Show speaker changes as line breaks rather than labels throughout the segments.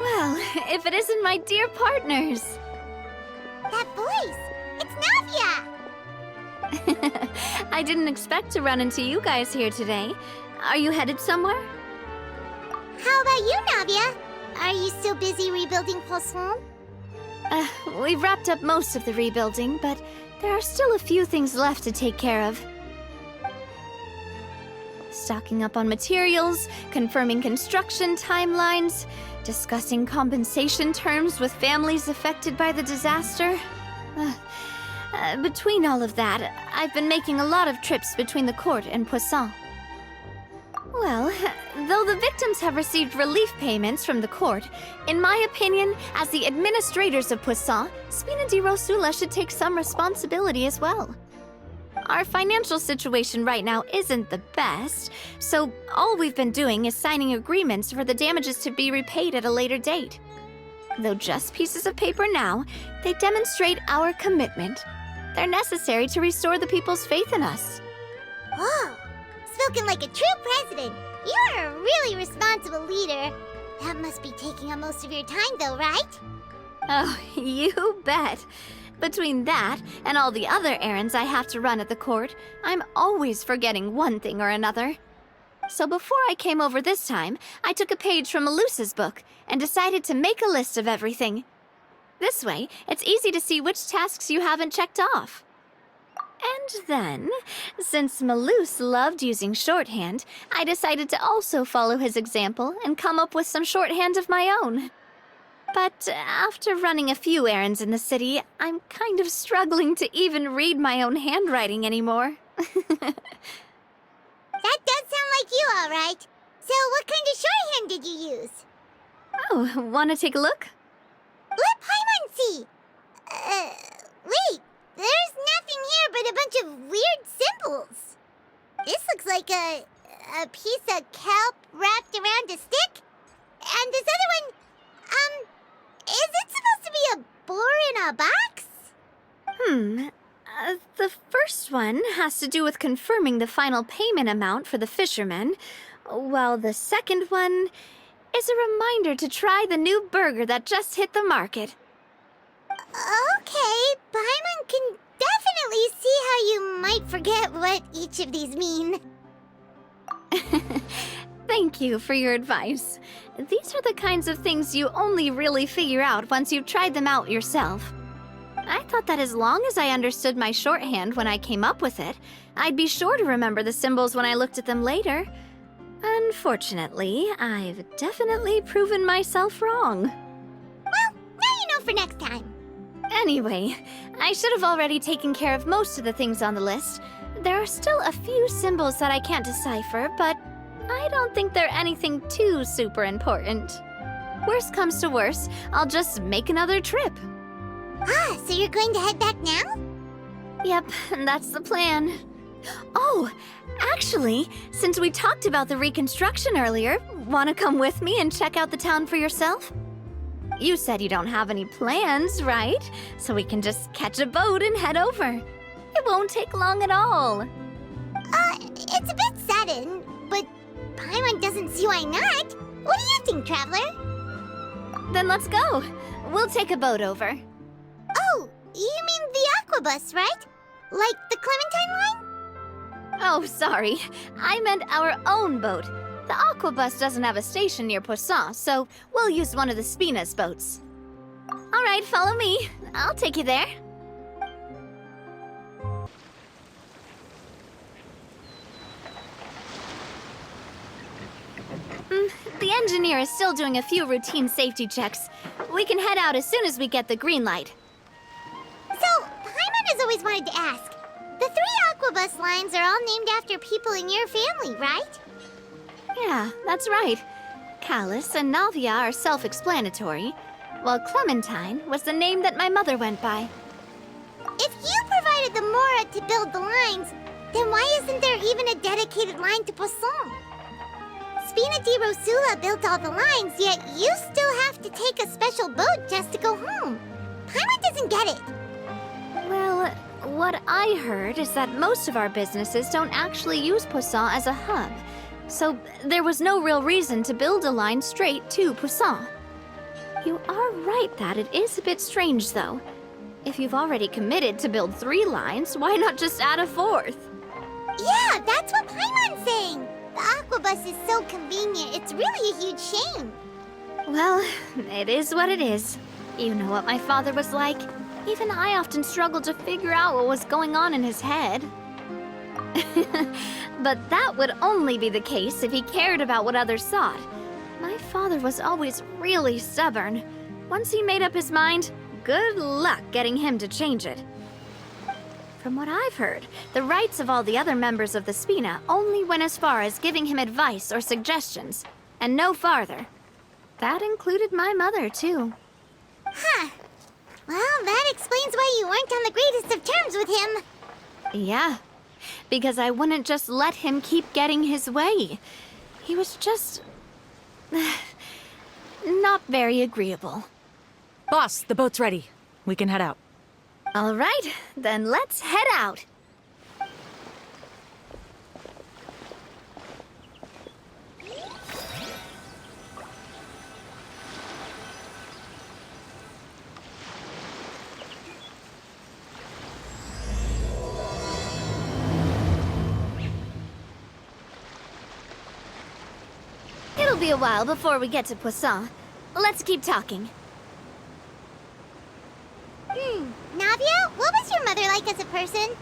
Well, if it isn't my dear partners.
That voice! It's Navia!
I didn't expect to run into you guys here today. Are you headed somewhere?
How about you, Navia? Are you still busy rebuilding Poisson?
We've wrapped up most of the rebuilding, but there are still a few things left to take care of. Stocking up on materials, confirming construction timelines, discussing compensation terms with families affected by the disaster. Between all of that, I've been making a lot of trips between the court and Poisson. Well, though the victims have received relief payments from the court, in my opinion, as the administrators of Poisson, Spina di Rosula should take some responsibility as well. Our financial situation right now isn't the best, so all we've been doing is signing agreements for the damages to be repaid at a later date. Though just pieces of paper now, they demonstrate our commitment. They're necessary to restore the people's faith in us.
Whoa! Spoken like a true president. You are a really responsible leader. That must be taking up most of your time, though, right?
Oh, you bet. Between that and all the other errands I have to run at the court, I'm always forgetting one thing or another. So before I came over this time, I took a page from Melusa's book and decided to make a list of everything. This way, it's easy to see which tasks you haven't checked off. And then, since Melus loved using shorthand, I decided to also follow his example and come up with some shorthand of my own. But after running a few errands in the city, I'm kind of struggling to even read my own handwriting anymore.
That does sound like you, all right. So what kind of shorthand did you use?
Oh, want to take a look?
Let Paimon see! Wait! There's nothing here but a bunch of weird symbols. This looks like a piece of kelp wrapped around a stick. And this other one, is it supposed to be a boar in a box?
The first one has to do with confirming the final payment amount for the fishermen, while the second one is a reminder to try the new burger that just hit the market.
Okay, Paimon can definitely see how you might forget what each of these mean.
Thank you for your advice. These are the kinds of things you only really figure out once you've tried them out yourself. I thought that as long as I understood my shorthand when I came up with it, I'd be sure to remember the symbols when I looked at them later. Unfortunately, I've definitely proven myself wrong.
Well, now you know for next time.
Anyway, I should have already taken care of most of the things on the list. There are still a few symbols that I can't decipher, but I don't think they're anything too super important. Worst comes to worst, I'll just make another trip.
Ah, so you're going to head back now?
Yep, that's the plan. Oh, actually, since we talked about the reconstruction earlier, want to come with me and check out the town for yourself? You said you don't have any plans, right? So we can just catch a boat and head over. It won't take long at all.
It's a bit sudden, but Paimon doesn't see why not. What do you think, Traveler?
Then let's go. We'll take a boat over.
Oh, you mean the Aquabus, right? Like the Clementine line?
Oh, sorry. I meant our own boat. The Aquabus doesn't have a station near Poisson, so we'll use one of the Spina's boats. All right, follow me. I'll take you there. The engineer is still doing a few routine safety checks. We can head out as soon as we get the green light.
So, Paimon has always wanted to ask. The 3 Aquabus lines are all named after people in your family, right?
Yeah, that's right. Callus and Navia are self-explanatory, while Clementine was the name that my mother went by.
If you provided the Mora to build the lines, then why isn't there even a dedicated line to Poisson? Spina di Rosula built all the lines, yet you still have to take a special boat just to go home. Paimon doesn't get it.
Well, what I heard is that most of our businesses don't actually use Poisson as a hub, so there was no real reason to build a line straight to Poisson. You are right that it is a bit strange, though. If you've already committed to build 3 lines, why not just add a 4th?
Yeah, that's what Paimon's saying. The aquabus is so convenient, it's really a huge shame.
Well, it is what it is. You know what my father was like. Even I often struggled to figure out what was going on in his head. But that would only be the case if he cared about what others thought. My father was always really stubborn. Once he made up his mind, good luck getting him to change it. From what I've heard, the rights of all the other members of the Spina only went as far as giving him advice or suggestions, and no farther. That included my mother, too.
Huh. Well, that explains why you weren't on the greatest of terms with him.
Yeah, because I wouldn't just let him keep getting his way. He was just... not very agreeable.
Boss, the boat's ready. We can head out.
All right, then let's head out. It'll be a while before we get to Poisson. Let's keep talking.
Navia, what was your mother like as a person?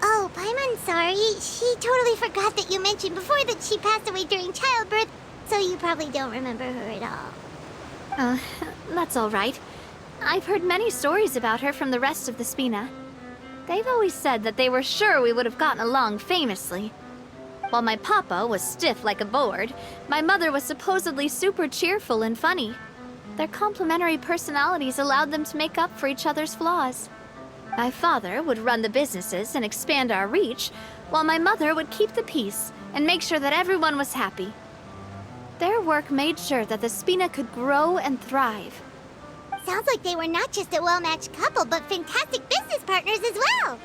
Oh, Paimon's sorry. She totally forgot that you mentioned before that she passed away during childbirth, so you probably don't remember her at all.
That's all right. I've heard many stories about her from the rest of the Spina. They've always said that they were sure we would have gotten along famously. While my papa was stiff like a board, my mother was supposedly super cheerful and funny. Their complementary personalities allowed them to make up for each other's flaws. My father would run the businesses and expand our reach, while my mother would keep the peace and make sure that everyone was happy. Their work made sure that the Spina could grow and thrive.
Sounds like they were not just a well-matched couple, but fantastic business partners as well.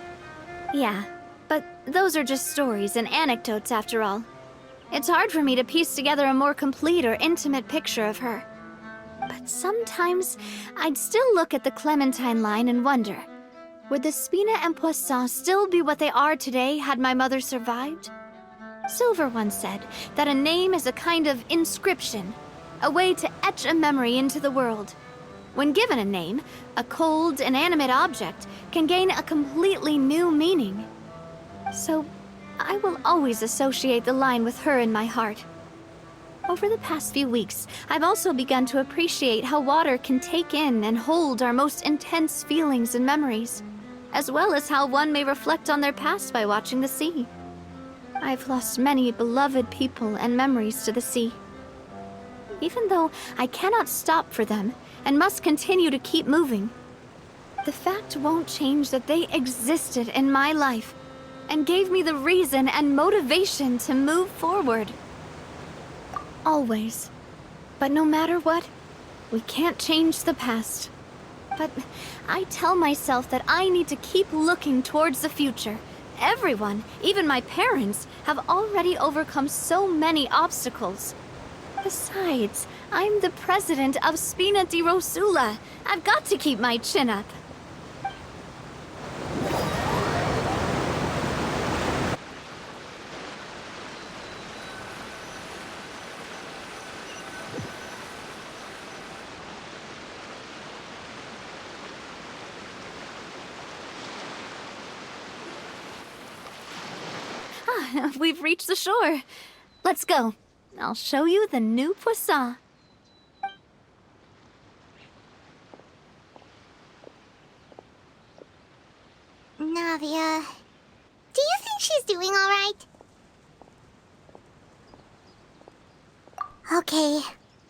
Yeah, but those are just stories and anecdotes after all. It's hard for me to piece together a more complete or intimate picture of her. But sometimes I'd still look at the Clementine line and wonder, would the Spina and Poisson still be what they are today had my mother survived? Silver once said that a name is a kind of inscription, a way to etch a memory into the world. When given a name, a cold, inanimate object can gain a completely new meaning. So, I will always associate the line with her in my heart. Over the past few weeks, I've also begun to appreciate how water can take in and hold our most intense feelings and memories, as well as how one may reflect on their past by watching the sea. I've lost many beloved people and memories to the sea. Even though I cannot stop for them and must continue to keep moving, the fact won't change that they existed in my life and gave me the reason and motivation to move forward. Always. But no matter what, we can't change the past. But I tell myself that I need to keep looking towards the future. Everyone, even my parents, have already overcome so many obstacles. Besides, I'm the president of Spina di Rosula. I've got to keep my chin up. We've reached the shore. Let's go. I'll show you the new Poisson.
Navia, do you think she's doing all right? Okay,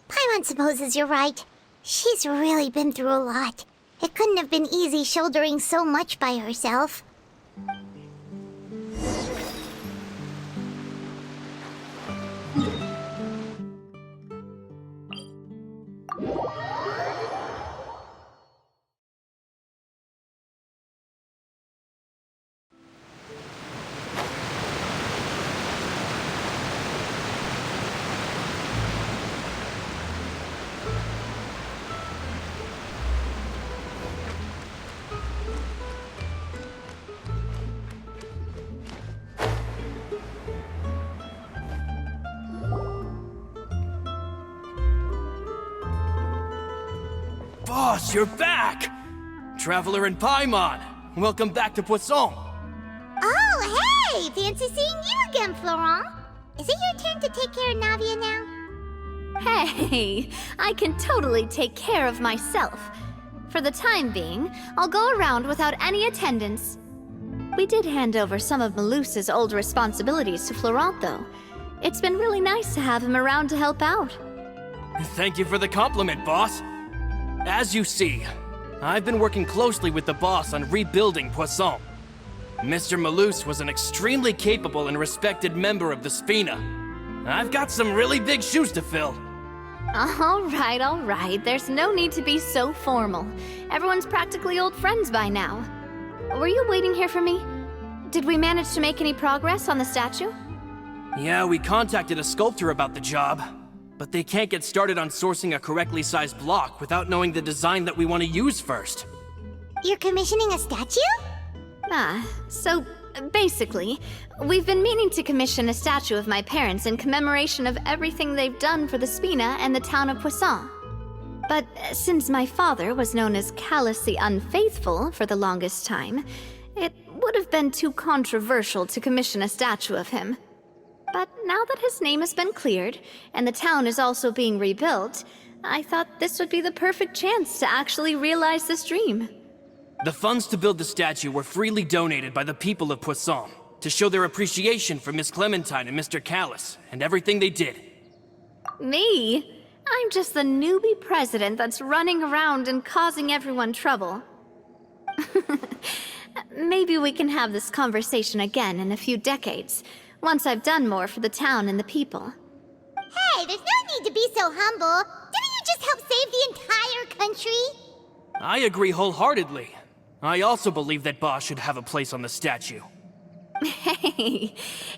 Paimon supposes you're right. She's really been through a lot. It couldn't have been easy shouldering so much by herself.
Boss, you're back! Traveler in Paimon, welcome back to Poisson.
Oh, hey! Fancy seeing you again, Florent. Is it your turn to take care of Navia now?
Hey, I can totally take care of myself. For the time being, I'll go around without any attendance. We did hand over some of Malus's old responsibilities to Florent, though. It's been really nice to have him around to help out.
Thank you for the compliment, boss. As you see, I've been working closely with the boss on rebuilding Poisson. Mr. Malus was an extremely capable and respected member of the Spina. I've got some really big shoes to fill.
All right. There's no need to be so formal. Everyone's practically old friends by now. Were you waiting here for me? Did we manage to make any progress on the statue?
Yeah, we contacted a sculptor about the job, but they can't get started on sourcing a correctly sized block without knowing the design that we want to use first.
You're commissioning a statue?
So basically, we've been meaning to commission a statue of my parents in commemoration of everything they've done for the Spina and the town of Poisson. But since my father was known as Callus the Unfaithful for the longest time, it would have been too controversial to commission a statue of him. But now that his name has been cleared, and the town is also being rebuilt, I thought this would be the perfect chance to actually realize this dream.
The funds to build the statue were freely donated by the people of Poisson to show their appreciation for Miss Clementine and Mr. Callus and everything they did.
Me? I'm just the newbie president that's running around and causing everyone trouble. Maybe we can have this conversation again in a few decades, once I've done more for the town and the people.
Hey, there's no need to be so humble. Didn't you just help save the entire country?
I agree wholeheartedly. I also believe that Boss should have a place on the statue.
Hey,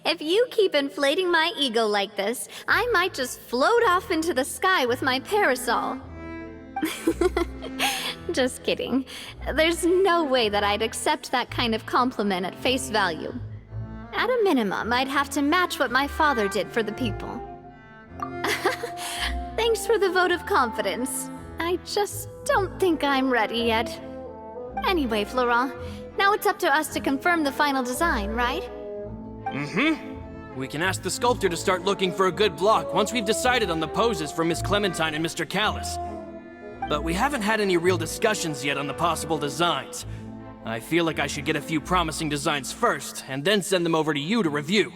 if you keep inflating my ego like this, I might just float off into the sky with my parasol. Just kidding. There's no way that I'd accept that kind of compliment at face value. At a minimum, I'd have to match what my father did for the people. Thanks for the vote of confidence. I just don't think I'm ready yet. Anyway, Florent, now it's up to us to confirm the final design, right?
We can ask the sculptor to start looking for a good block once we've decided on the poses for Miss Clementine and Mr. Callus. But we haven't had any real discussions yet on the possible designs. I feel like I should get a few promising designs first, and then send them over to you to review.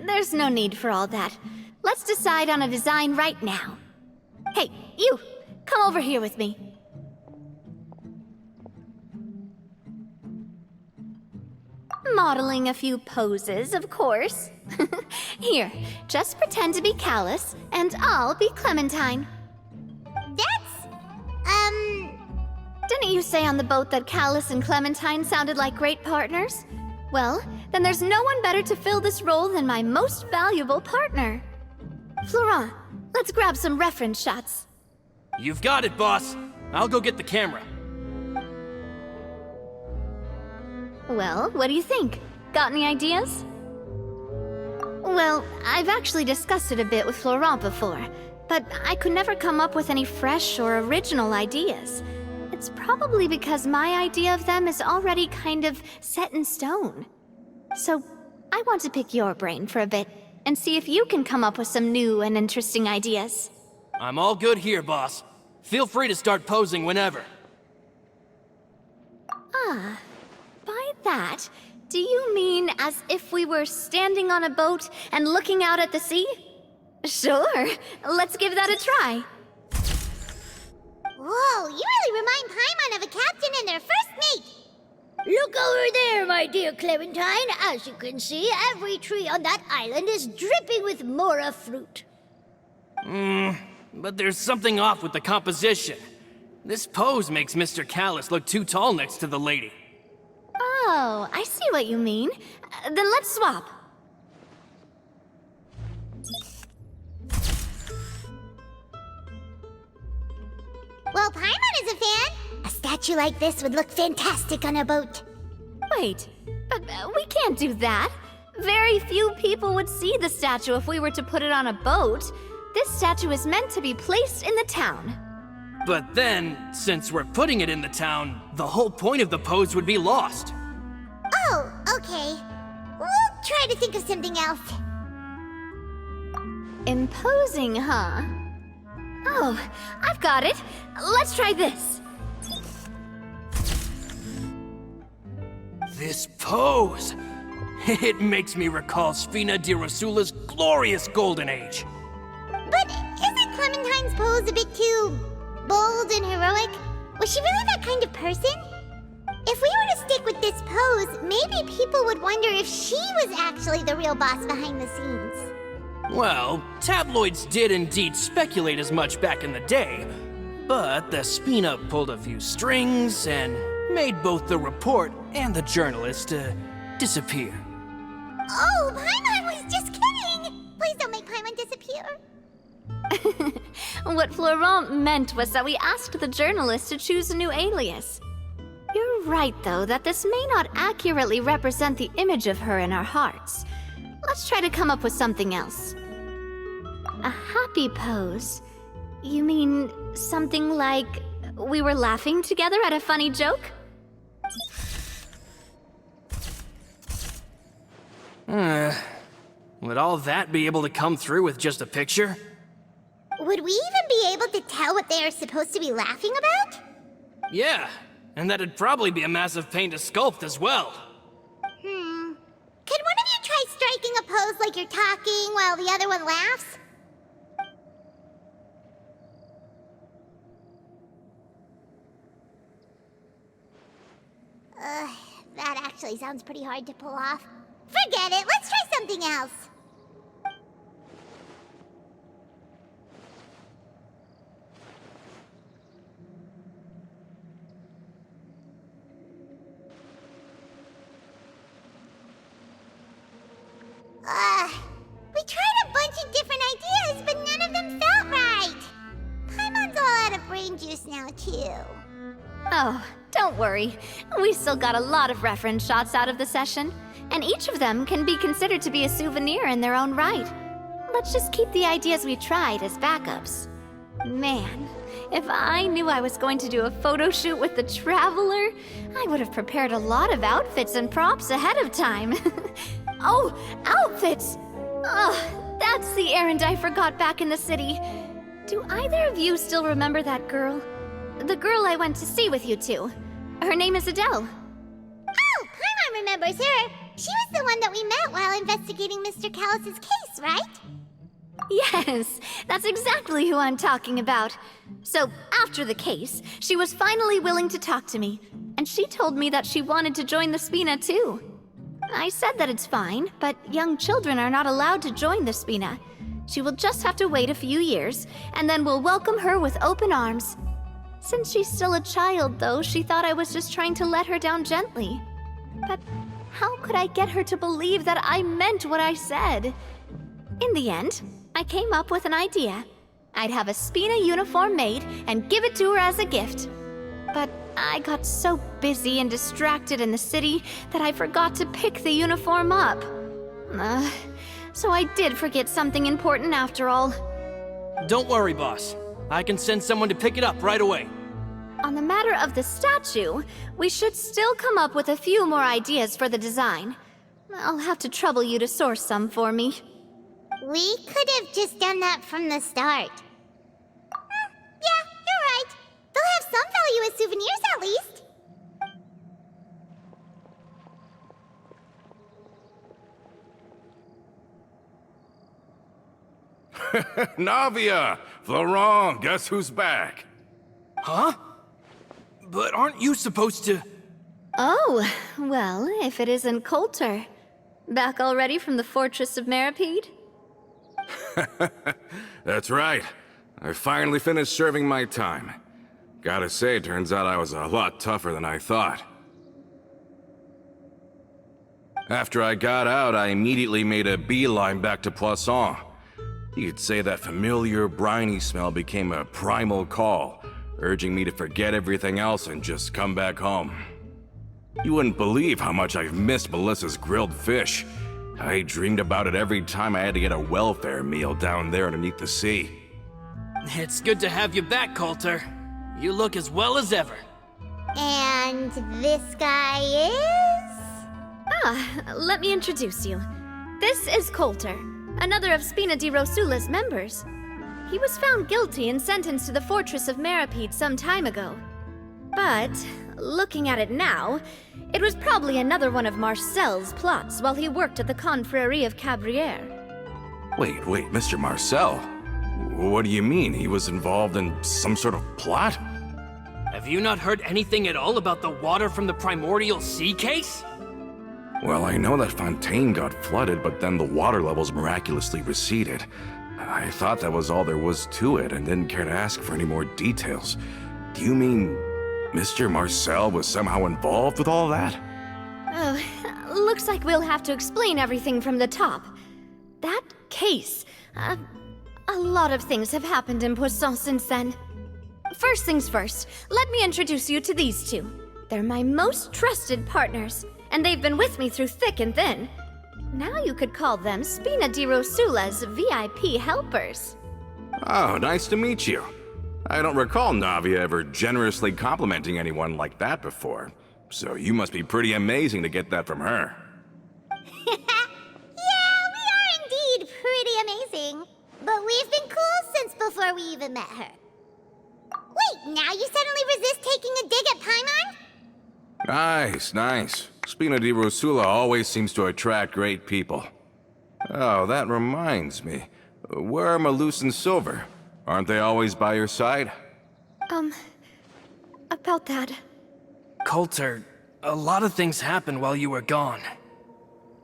There's no need for all that. Let's decide on a design right now. Hey, you! Come over here with me. Modeling a few poses, of course. Here, just pretend to be Callus, and I'll be Clementine. Didn't you say on the boat that Callus and Clementine sounded like great partners? Well, then there's no one better to fill this role than my most valuable partner. Florent, let's grab some reference shots.
You've got it, boss. I'll go get the camera.
Well, what do you think? Got any ideas? Well, I've actually discussed it a bit with Florent before, but I could never come up with any fresh or original ideas. It's probably because my idea of them is already kind of set in stone. So, I want to pick your brain for a bit and see if you can come up with some new and interesting ideas.
I'm all good here, boss. Feel free to start posing whenever.
By that, do you mean as if we were standing on a boat and looking out at the sea? Sure, let's give that a try.
Whoa, you really remind Paimon of a captain and their first mate.
Look over there, my dear Clementine. As you can see, every tree on that island is dripping with mora fruit.
But there's something off with the composition. This pose makes Mr. Callus look too tall next to the lady.
Oh, I see what you mean. Then let's swap.
Well, Paimon is a fan. A statue like this would look fantastic on a boat.
Wait, but we can't do that. Very few people would see the statue if we were to put it on a boat. This statue is meant to be placed in the town.
But then, since we're putting it in the town, the whole point of the pose would be lost.
Oh, okay. We'll try to think of something else.
Imposing, huh? Oh, I've got it. Let's try this.
This pose! It makes me recall Sfina di Rasula's glorious golden age.
But isn't Clementine's pose a bit too bold and heroic? Was she really that kind of person? If we were to stick with this pose, maybe people would wonder if she was actually the real boss behind the scenes.
Well, tabloids did indeed speculate as much back in the day, but the Spina pulled a few strings and made both the report and the journalist disappear.
Oh, Paimon was just kidding! Please don't make Paimon disappear.
What Florent meant was that we asked the journalist to choose a new alias. You're right, though, that this may not accurately represent the image of her in our hearts. Let's try to come up with something else. A happy pose? You mean something like we were laughing together at a funny joke?
Would all that be able to come through with just a picture?
Would we even be able to tell what they are supposed to be laughing about?
Yeah, and that'd probably be a massive pain to sculpt as well.
Could one of you try striking a pose like you're talking while the other one laughs? That actually sounds pretty hard to pull off. Forget it, let's try something else. We tried a bunch of different ideas, but none of them felt right. Paimon's all out of brain juice now, too.
Oh, don't worry. We still got a lot of reference shots out of the session, and each of them can be considered to be a souvenir in their own right. Let's just keep the ideas we tried as backups. Man, if I knew I was going to do a photo shoot with the Traveler, I would have prepared a lot of outfits and props ahead of time. Oh, outfits! Oh, that's the errand I forgot back in the city. Do either of you still remember that girl? The girl I went to see with you two. Her name is Adele.
Oh, Paimon remembers her. She was the one that we met while investigating Mr. Callus's case, right?
Yes, that's exactly who I'm talking about. So, after the case, she was finally willing to talk to me, and she told me that she wanted to join the Spina too. I said that it's fine, but young children are not allowed to join the Spina. She will just have to wait a few years, and then we'll welcome her with open arms. Since she's still a child, though, she thought I was just trying to let her down gently. But how could I get her to believe that I meant what I said? In the end, I came up with an idea. I'd have a Spina uniform made and give it to her as a gift. But I got so busy and distracted in the city that I forgot to pick the uniform up. So I did forget something important after all.
Don't worry, boss. I can send someone to pick it up right away.
On the matter of the statue, we should still come up with a few more ideas for the design. I'll have to trouble you to source some for me.
We could have just done that from the start. Yeah, you're right. They'll have some value as souvenirs at least.
Navia! Florent, guess who's back?
Huh? But aren't you supposed to...
Oh, well, if it isn't Coulter. Back already from the Fortress of Meripede?
That's right. I finally finished serving my time. Gotta say, turns out I was a lot tougher than I thought. After I got out, I immediately made a beeline back to Poisson. You could say that familiar, briny smell became a primal call, urging me to forget everything else and just come back home. You wouldn't believe how much I've missed Melissa's grilled fish. I dreamed about it every time I had to get a welfare meal down there underneath the sea.
It's good to have you back, Coulter. You look as well as ever.
And this guy is?
Ah, let me introduce you. This is Coulter, another of Spina di Rosula's members. He was found guilty and sentenced to the Fortress of Meripede some time ago. But, looking at it now, it was probably another one of Marcel's plots while he worked at the Confrérie of Cabrières.
Wait, Mr. Marcel? What do you mean? He was involved in some sort of plot?
Have you not heard anything at all about the water from the primordial sea case?
Well, I know that Fontaine got flooded, but then the water levels miraculously receded. I thought that was all there was to it and didn't care to ask for any more details. Do you mean Mr. Marcel was somehow involved with all that?
Oh, looks like we'll have to explain everything from the top. That case, a lot of things have happened in Poisson since then. First things first, let me introduce you to these two. They're my most trusted partners, and they've been with me through thick and thin. Now you could call them Spina di Rosula's VIP helpers.
Oh, nice to meet you. I don't recall Navia ever generously complimenting anyone like that before, so you must be pretty amazing to get that from her.
Yeah, we are indeed pretty amazing. But we've been cool since before we even met her. Wait, now you suddenly resist taking a dig at Paimon?
Nice. Spina di Rosula always seems to attract great people. Oh, that reminds me. Where are Malus and Silver? Aren't they always by your side?
About that.
Coulter, a lot of things happened while you were gone.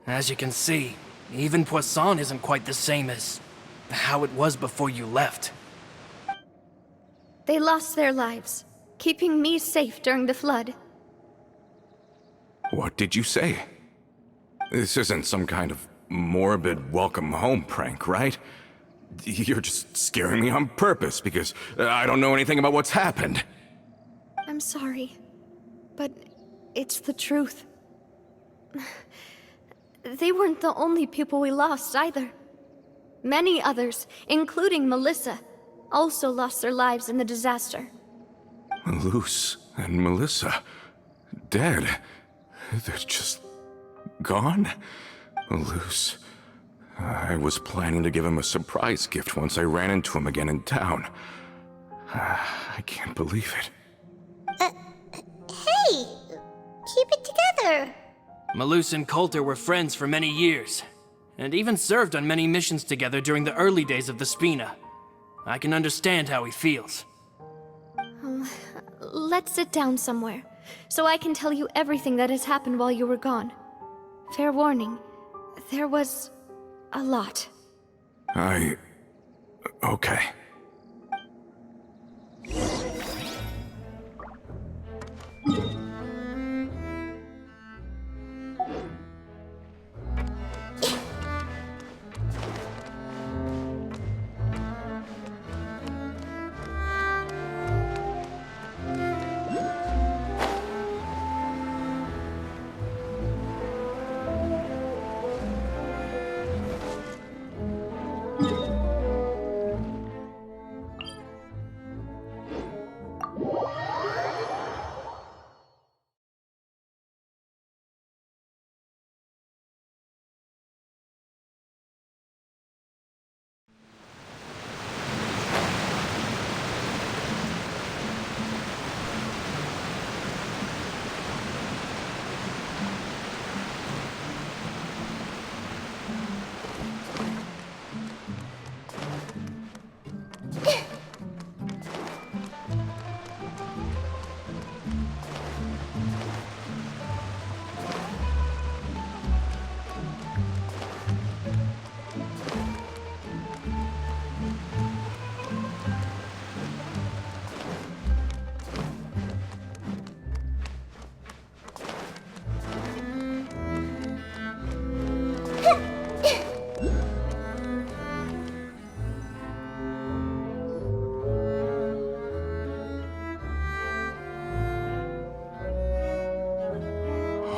As you can see, even Poisson isn't quite the same as how it was before you left.
They lost their lives, keeping me safe during the flood.
What did you say? This isn't some kind of morbid welcome home prank, right? You're just scaring me on purpose because I don't know anything about what's happened.
I'm sorry, but it's the truth. They weren't the only people we lost either. Many others, including Melissa, also lost their lives in the disaster.
Malus and Melissa, dead. They're just gone? Malus. I was planning to give him a surprise gift once I ran into him again in town. I can't believe it.
Hey, keep it together.
Malus and Coulter were friends for many years, and even served on many missions together during the early days of the Spina. I can understand how he feels.
Let's sit down somewhere, so I can tell you everything that has happened while you were gone. Fair warning, there was a lot.
Okay.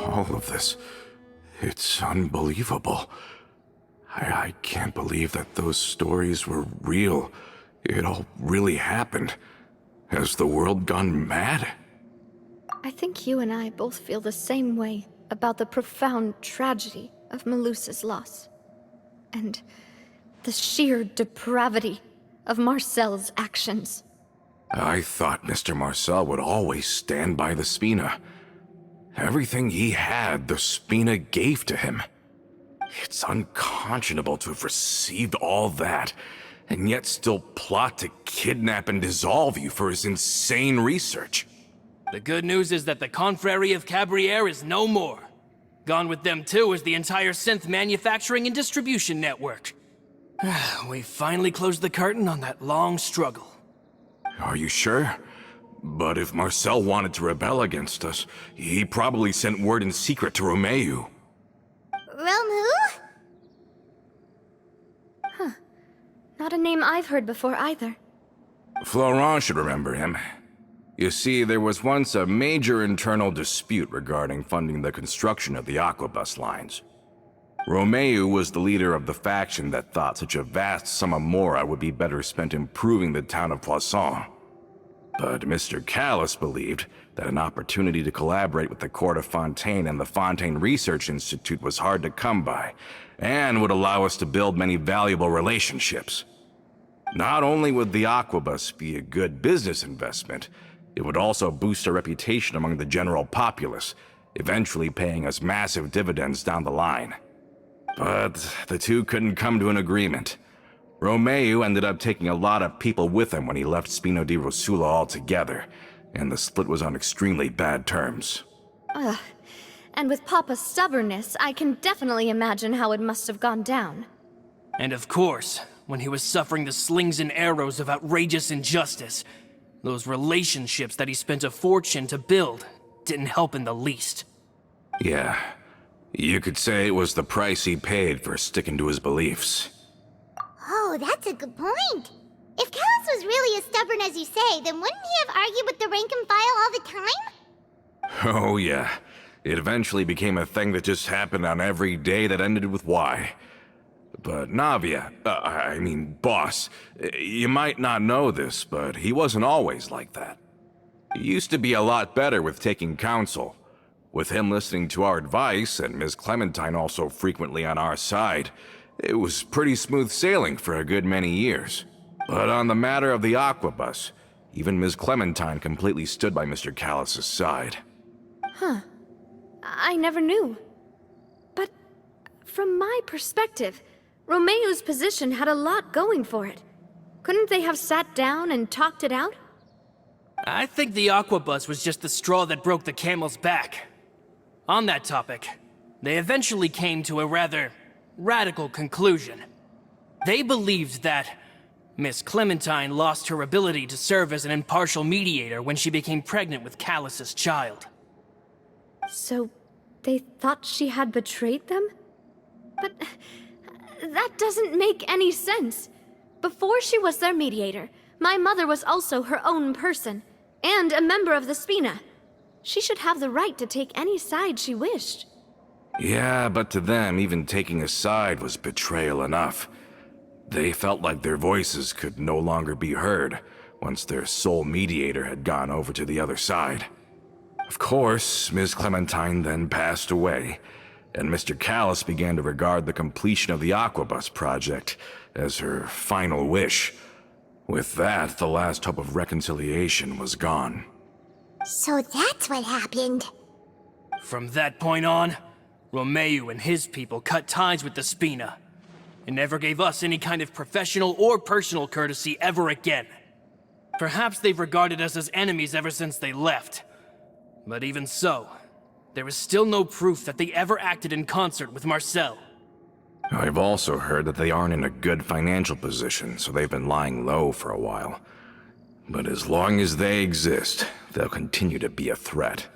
All of this, it's unbelievable. I can't believe that those stories were real. It all really happened. Has the world gone mad?
I think you and I both feel the same way about the profound tragedy of Melusa's loss. And the sheer depravity of Marcel's actions.
I thought Mr. Marcel would always stand by the Spina. Everything he had, the Spina gave to him. It's unconscionable to have received all that, and yet still plot to kidnap and dissolve you for his insane research.
The good news is that the Confrérie of Cabriere is no more. Gone with them too is the entire synth manufacturing and distribution network. We finally closed the curtain on that long struggle.
Are you sure? But if Marcel wanted to rebel against us, he probably sent word in secret to Romeu.
Romu?
Not a name I've heard before either.
Florent should remember him. You see, there was once a major internal dispute regarding funding the construction of the Aquabus lines. Romeu was the leader of the faction that thought such a vast sum of mora would be better spent improving the town of Poisson. But Mr. Callis believed that an opportunity to collaborate with the Court of Fontaine and the Fontaine Research Institute was hard to come by, and would allow us to build many valuable relationships. Not only would the Aquabus be a good business investment, it would also boost our reputation among the general populace, eventually paying us massive dividends down the line. But the two couldn't come to an agreement. Romeu ended up taking a lot of people with him when he left Spino di Rosula altogether, and the split was on extremely bad terms.
Ugh. And with Papa's stubbornness, I can definitely imagine how it must have gone down.
And of course, when he was suffering the slings and arrows of outrageous injustice, those relationships that he spent a fortune to build didn't help in the least.
Yeah, you could say it was the price he paid for sticking to his beliefs.
Oh, that's a good point. If Callus was really as stubborn as you say, then wouldn't he have argued with the rank and file all the time?
Oh yeah, it eventually became a thing that just happened on every day that ended with Y. But Navia, Boss, you might not know this, but he wasn't always like that. He used to be a lot better with taking counsel. With him listening to our advice, and Ms. Clementine also frequently on our side, it was pretty smooth sailing for a good many years. But on the matter of the Aquabus, even Ms. Clementine completely stood by Mr. Callus's side.
I never knew. But from my perspective, Romeu's position had a lot going for it. Couldn't they have sat down and talked it out?
I think the Aquabus was just the straw that broke the camel's back. On that topic, they eventually came to a rather radical conclusion. They believed that Miss Clementine lost her ability to serve as an impartial mediator when she became pregnant with Callus's child.
So they thought she had betrayed them? But that doesn't make any sense. Before she was their mediator, my mother was also her own person, and a member of the Spina. She should have the right to take any side she wished.
Yeah, but to them, even taking a side was betrayal enough. They felt like their voices could no longer be heard once their sole mediator had gone over to the other side. Of course, Ms. Clementine then passed away, and Mr. Callus began to regard the completion of the Aquabus project as her final wish. With that, the last hope of reconciliation was gone.
So that's what happened.
From that point on, Romeu and his people cut ties with the Spina, and never gave us any kind of professional or personal courtesy ever again. Perhaps they've regarded us as enemies ever since they left. But even so, there is still no proof that they ever acted in concert with Marcel.
I've also heard that they aren't in a good financial position, so they've been lying low for a while. But as long as they exist, they'll continue to be a threat.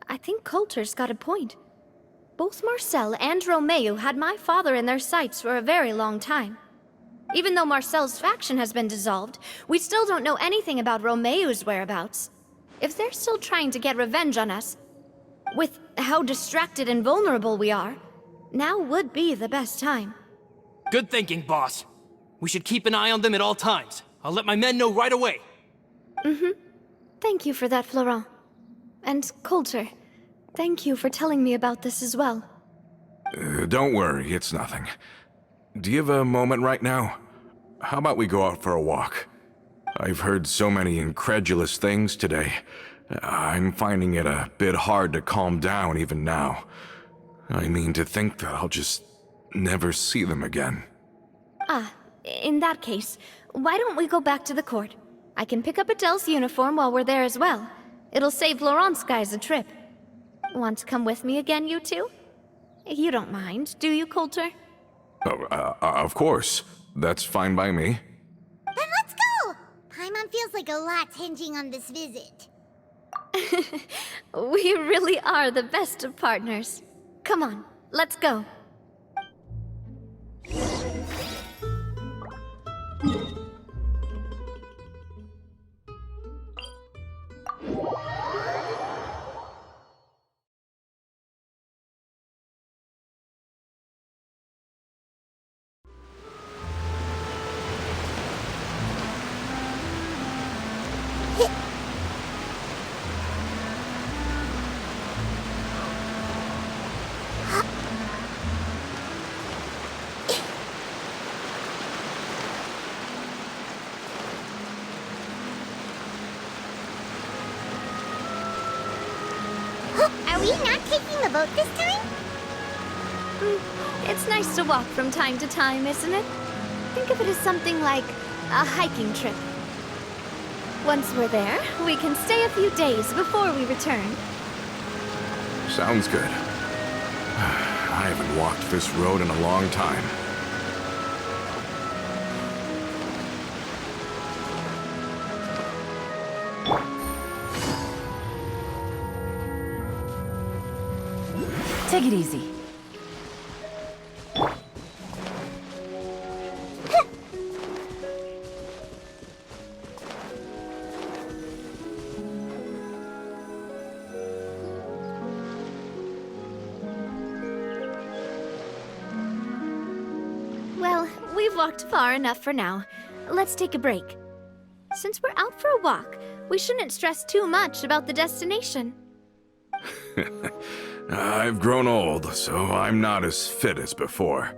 I think Coulter's got a point. Both Marcel and Romeu had my father in their sights for a very long time. Even though Marcel's faction has been dissolved, we still don't know anything about Romeu's whereabouts. If they're still trying to get revenge on us, with how distracted and vulnerable we are, now would be the best time.
Good thinking, boss. We should keep an eye on them at all times, I'll let my men know right away.
Thank you for that, Florent. And Coulter, thank you for telling me about this as well.
Don't worry, it's nothing. Do you have a moment right now? How about we go out for a walk? I've heard so many incredulous things today. I'm finding it a bit hard to calm down even now. I mean, to think that I'll just never see them again.
In that case, why don't we go back to the court? I can pick up Adele's uniform while we're there as well. It'll save Laurent's guys a trip. Want to come with me again, you two? You don't mind, do you, Coulter?
Of course. That's fine by me.
Then let's go! Paimon feels like a lot's hinging on this visit.
We really are the best of partners. Come on, let's go.
Are we not taking the boat this time?
It's nice to walk from time to time, isn't it? Think of it as something like a hiking trip. Once we're there, we can stay a few days before we return.
Sounds good. I haven't walked this road in a long time.
Take it easy.
Well, we've walked far enough for now. Let's take a break. Since we're out for a walk, we shouldn't stress too much about the destination.
I've grown old, so I'm not as fit as before.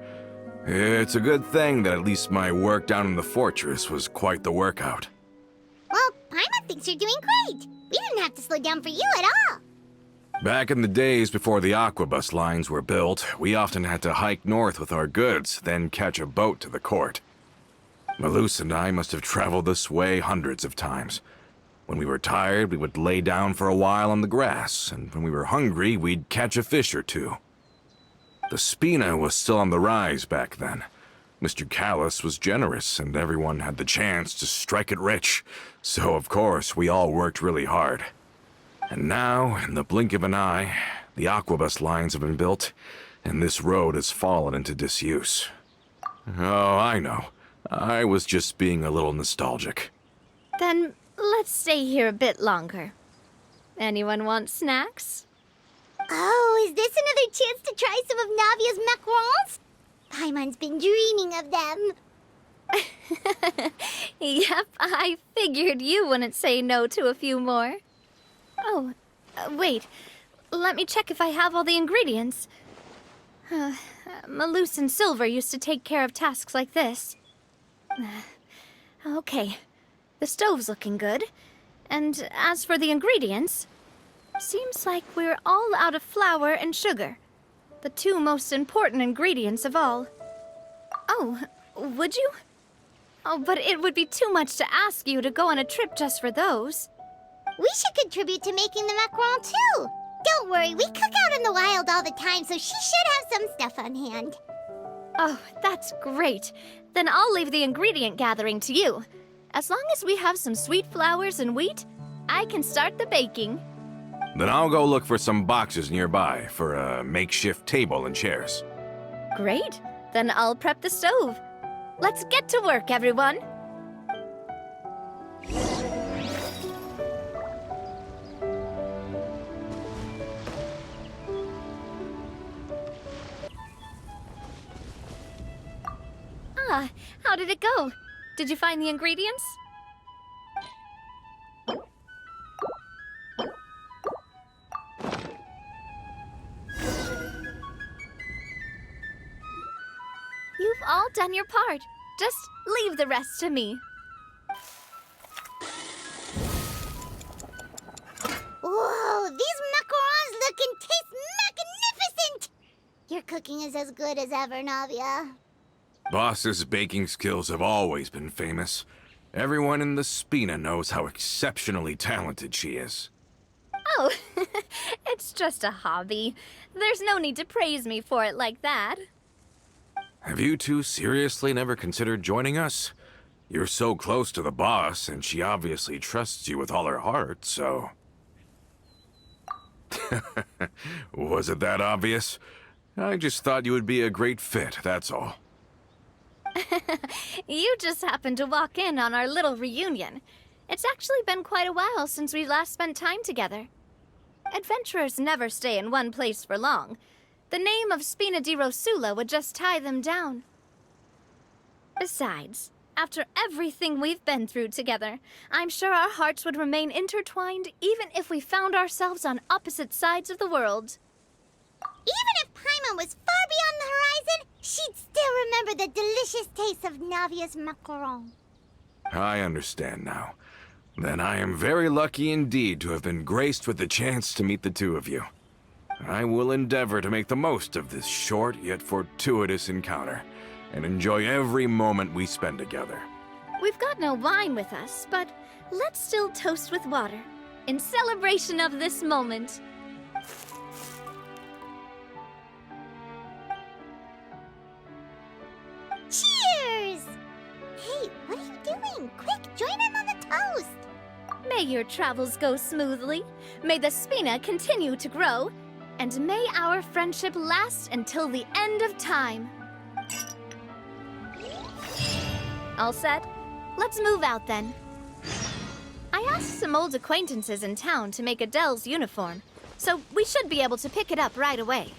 It's a good thing that at least my work down in the fortress was quite the workout.
Well, Paimon thinks you're doing great. We didn't have to slow down for you at all.
Back in the days before the aquabus lines were built, we often had to hike north with our goods, then catch a boat to the court. Malus and I must have traveled this way hundreds of times. When we were tired, we would lay down for a while on the grass, and when we were hungry, we'd catch a fish or two. The Spina was still on the rise back then. Mr. Callis was generous, and everyone had the chance to strike it rich. So, of course, we all worked really hard. And now, in the blink of an eye, the aquabus lines have been built, and this road has fallen into disuse. Oh, I know. I was just being a little nostalgic.
Then let's stay here a bit longer. Anyone want snacks?
Oh, is this another chance to try some of Navia's macarons? Paimon's been dreaming of them.
Yep, I figured you wouldn't say no to a few more. Oh, wait. Let me check if I have all the ingredients. Malus and Silver used to take care of tasks like this. Okay, the stove's looking good. And as for the ingredients, seems like we're all out of flour and sugar. The two most important ingredients of all. Oh, would you? Oh, but it would be too much to ask you to go on a trip just for those.
We should contribute to making the macaron too. Don't worry, we cook out in the wild all the time, so she should have some stuff on hand.
Oh, that's great. Then I'll leave the ingredient gathering to you. As long as we have some sweet flours and wheat, I can start the baking.
Then I'll go look for some boxes nearby for a makeshift table and chairs.
Great. Then I'll prep the stove. Let's get to work, everyone. How did it go? Did you find the ingredients? You've all done your part. Just leave the rest to me.
Whoa, these macarons look and taste magnificent! Your cooking is as good as ever, Navia.
Boss's baking skills have always been famous. Everyone in the Spina knows how exceptionally talented she is.
Oh, it's just a hobby. There's no need to praise me for it like that.
Have you two seriously never considered joining us? You're so close to the boss, and she obviously trusts you with all her heart, so... Was it that obvious? I just thought you would be a great fit, that's all.
You just happened to walk in on our little reunion. It's actually been quite a while since we last spent time together. Adventurers never stay in one place for long. The name of Spina di Rosula would just tie them down. Besides, after everything we've been through together, I'm sure our hearts would remain intertwined even if we found ourselves on opposite sides of the world.
Even if Paimon was far beyond the horizon, she'd still remember the delicious taste of Navia's macaron.
I understand now. Then I am very lucky indeed to have been graced with the chance to meet the two of you. I will endeavor to make the most of this short yet fortuitous encounter, and enjoy every moment we spend together.
We've got no wine with us, but let's still toast with water, in celebration of this moment.
Cheers! Hey, what are you doing? Quick, join in on the toast!
May your travels go smoothly, may the Spina continue to grow, and may our friendship last until the end of time. All set? Let's move out then. I asked some old acquaintances in town to make Adele's uniform, so we should be able to pick it up right away.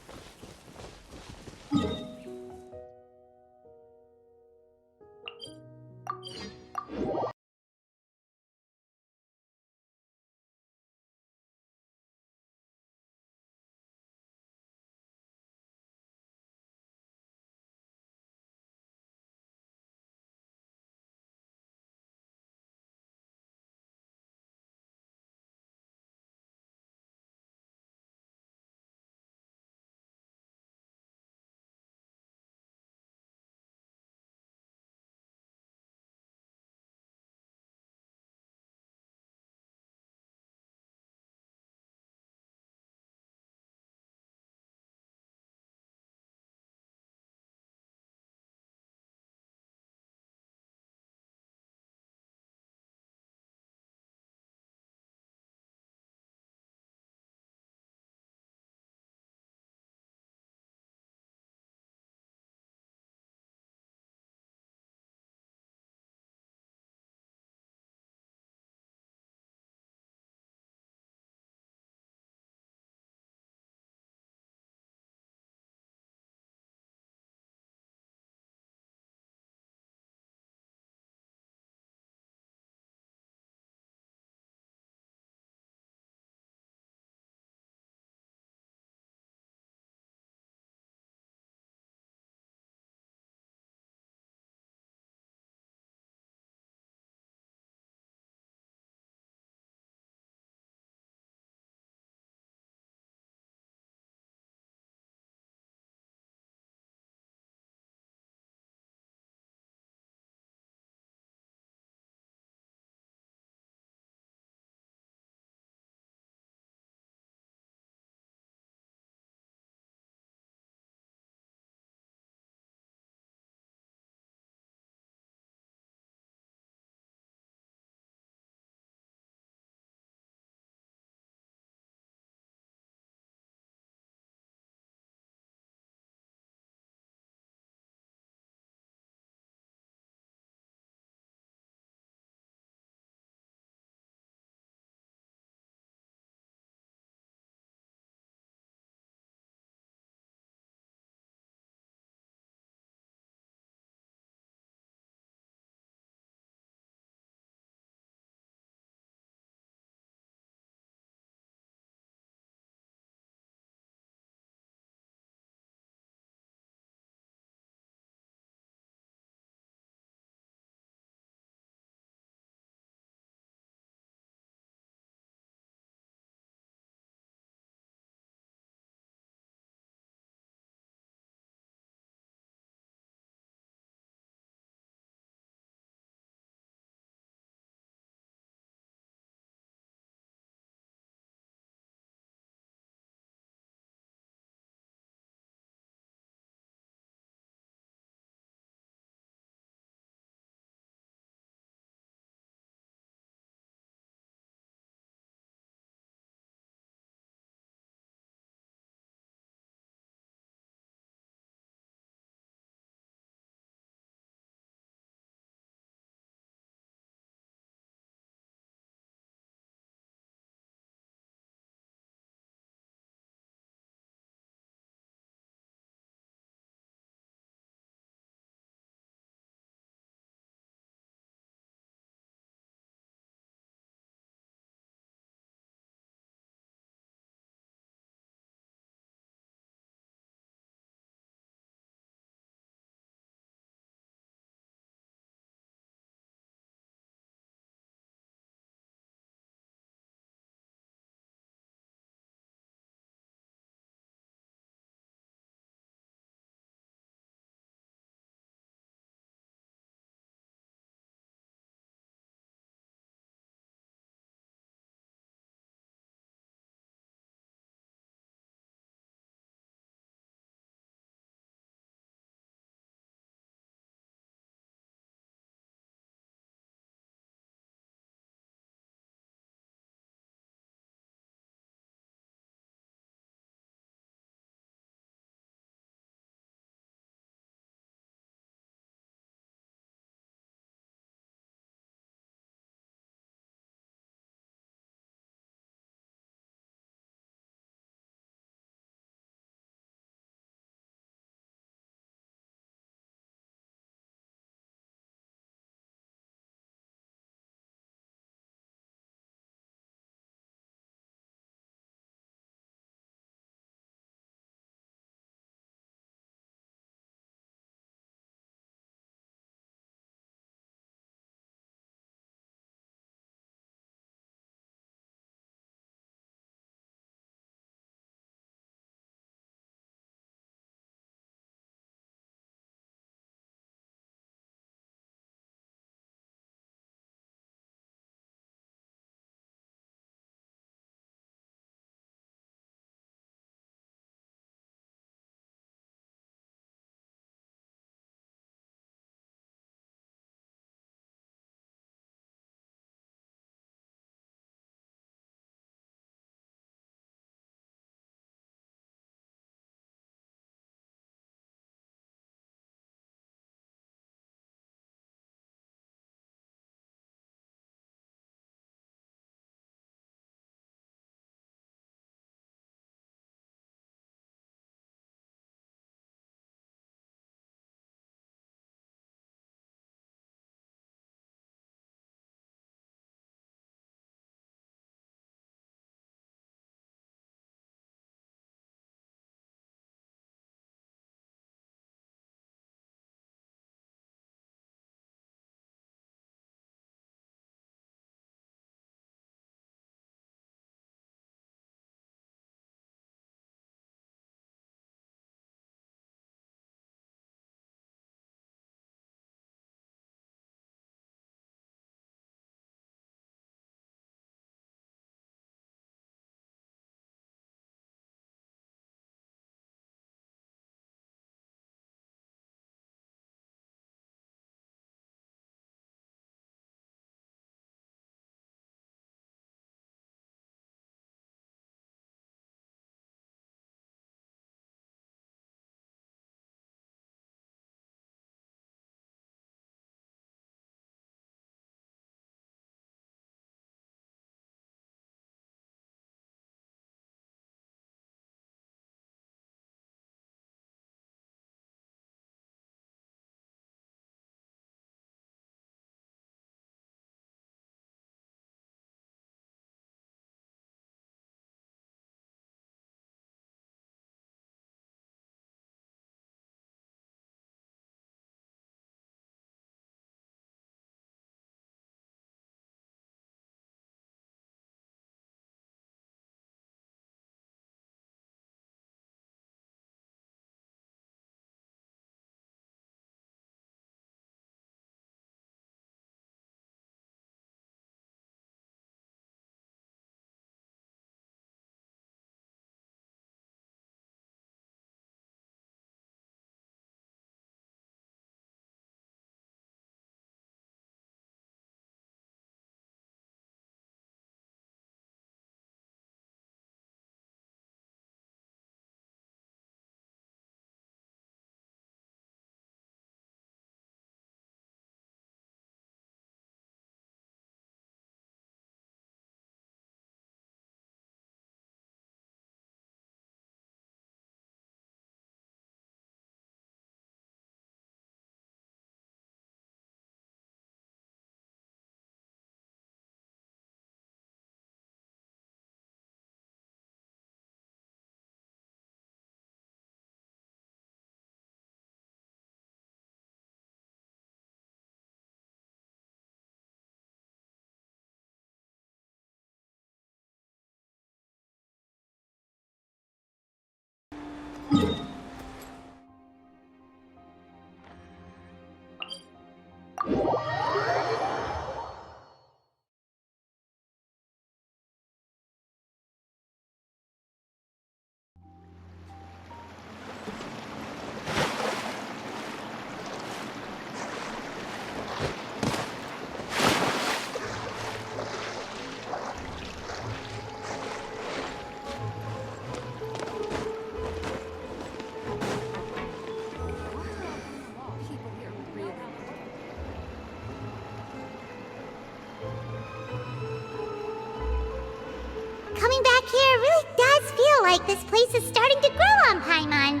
like this place is starting to grow on Paimon.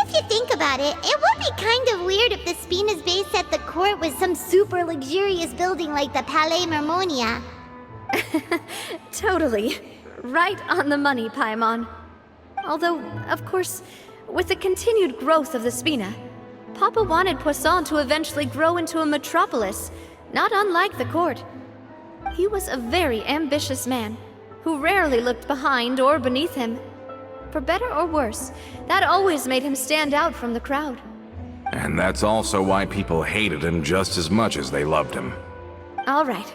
If you think about it, it would be kind of weird if the Spina's base at the court was some super luxurious building like the Palais Mermonia.
Totally. Right on the money, Paimon. Although, of course, with the continued growth of the Spina, Papa wanted Poisson to eventually grow into a metropolis, not unlike the court. He was a very ambitious man, who rarely looked behind or beneath him. For better or worse, that always made him stand out from the crowd.
And that's also why people hated him just as much as they loved him.
All right.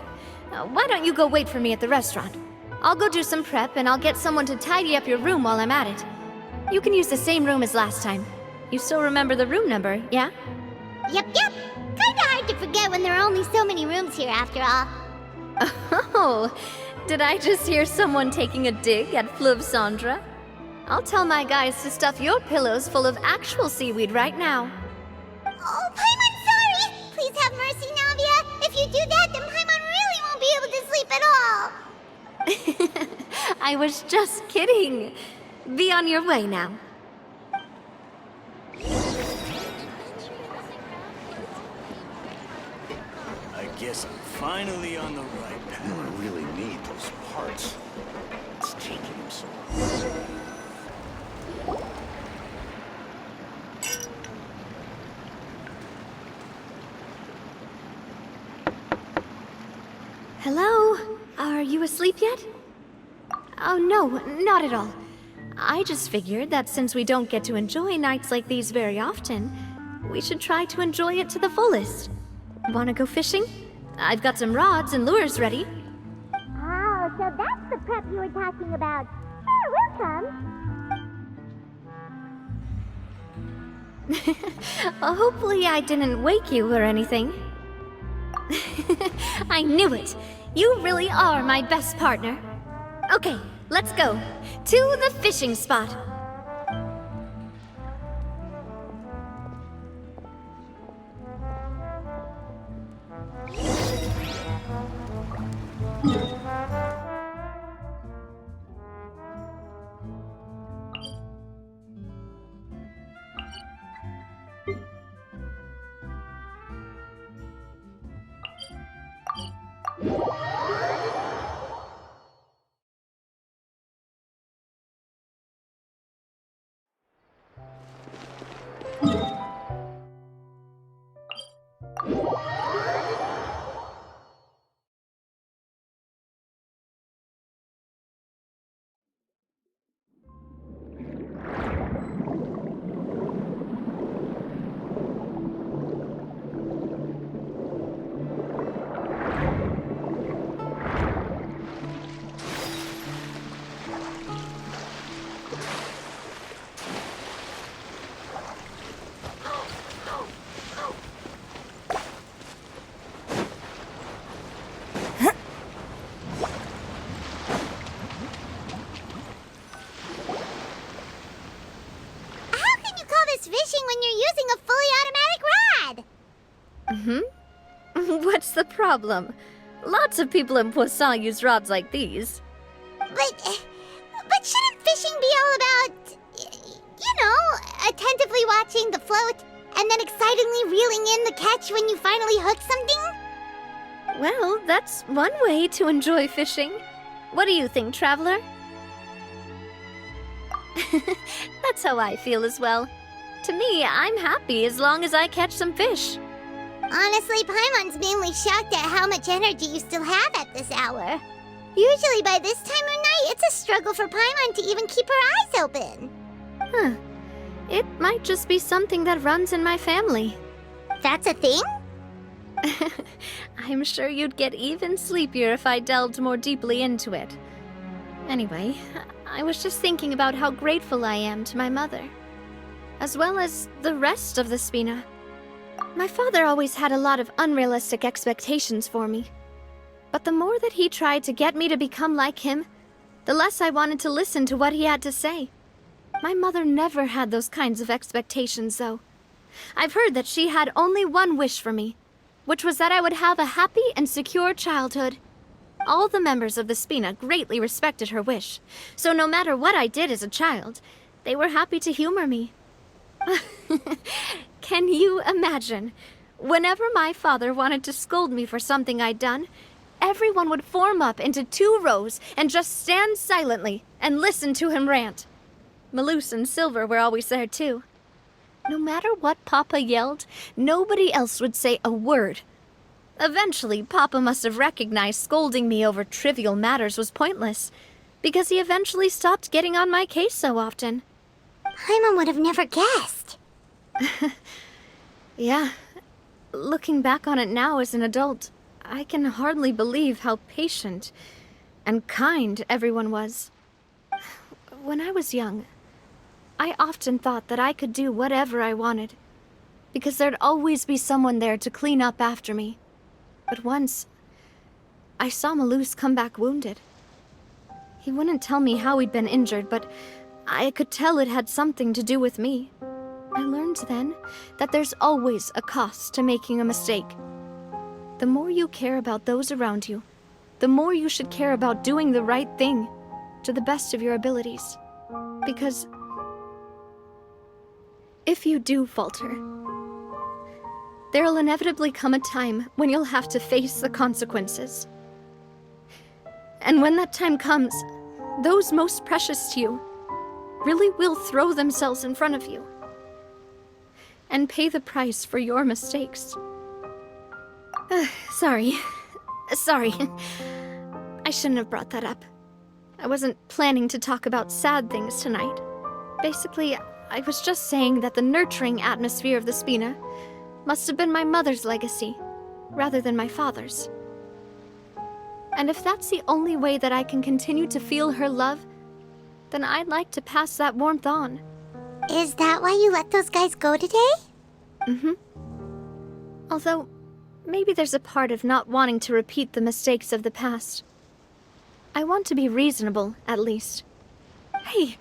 Why don't you go wait for me at the restaurant? I'll go do some prep and I'll get someone to tidy up your room while I'm at it. You can use the same room as last time. You still remember the room number, yeah?
Yep. Kinda hard to forget when there are only so many rooms here after all.
Oh, did I just hear someone taking a dig at Fleuve Cendre? I'll tell my guys to stuff your pillows full of actual seaweed right now.
Oh, Paimon, sorry! Please have mercy, Navia. If you do that, then Paimon really won't be able to sleep at all.
I was just kidding. Be on your way now.
I guess I'm finally on the right path. I really need those parts. It's taking him so long.
Hello? Are you asleep yet? Oh, no, not at all. I just figured that since we don't get to enjoy nights like these very often, we should try to enjoy it to the fullest. Wanna go fishing? I've got some rods and lures ready.
Oh, so that's the prep you were talking about. Sure, we'll come.
Hopefully I didn't wake you or anything. I knew it! You really are my best partner. Okay, let's go. To the fishing spot.
Fishing when you're using a fully automatic rod.
What's the problem? Lots of people in Poisson use rods like these.
But shouldn't fishing be all about, attentively watching the float and then excitedly reeling in the catch when you finally hook something?
Well, that's one way to enjoy fishing. What do you think, Traveler? That's how I feel as well. To me, I'm happy as long as I catch some fish.
Honestly, Paimon's mainly shocked at how much energy you still have at this hour. Usually by this time of night, it's a struggle for Paimon to even keep her eyes open.
Huh. It might just be something that runs in my family.
That's a thing?
I'm sure you'd get even sleepier if I delved more deeply into it. Anyway, I was just thinking about how grateful I am to my mother, as well as the rest of the Spina. My father always had a lot of unrealistic expectations for me. But the more that he tried to get me to become like him, the less I wanted to listen to what he had to say. My mother never had those kinds of expectations, though. I've heard that she had only one wish for me, which was that I would have a happy and secure childhood. All the members of the Spina greatly respected her wish, so no matter what I did as a child, they were happy to humor me. Can you imagine? Whenever my father wanted to scold me for something I'd done, everyone would form up into 2 rows and just stand silently and listen to him rant. Maloose and Silver were always there too. No matter what Papa yelled, nobody else would say a word. Eventually, Papa must have recognized scolding me over trivial matters was pointless, because he eventually stopped getting on my case so often.
Paimon would have never guessed.
Yeah. Looking back on it now as an adult, I can hardly believe how patient and kind everyone was. When I was young, I often thought that I could do whatever I wanted, because there'd always be someone there to clean up after me. But once, I saw Maloose come back wounded. He wouldn't tell me how he'd been injured, but I could tell it had something to do with me. I learned then that there's always a cost to making a mistake. The more you care about those around you, the more you should care about doing the right thing to the best of your abilities. Because if you do falter, there'll inevitably come a time when you'll have to face the consequences. And when that time comes, those most precious to you really will throw themselves in front of you and pay the price for your mistakes. Sorry. I shouldn't have brought that up. I wasn't planning to talk about sad things tonight. Basically, I was just saying that the nurturing atmosphere of the Spina must have been my mother's legacy, rather than my father's. And if that's the only way that I can continue to feel her love, then I'd like to pass that warmth on.
Is that why you let those guys go today?
Mm-hmm. Although, maybe there's a part of not wanting to repeat the mistakes of the past. I want to be reasonable, at least. Hey,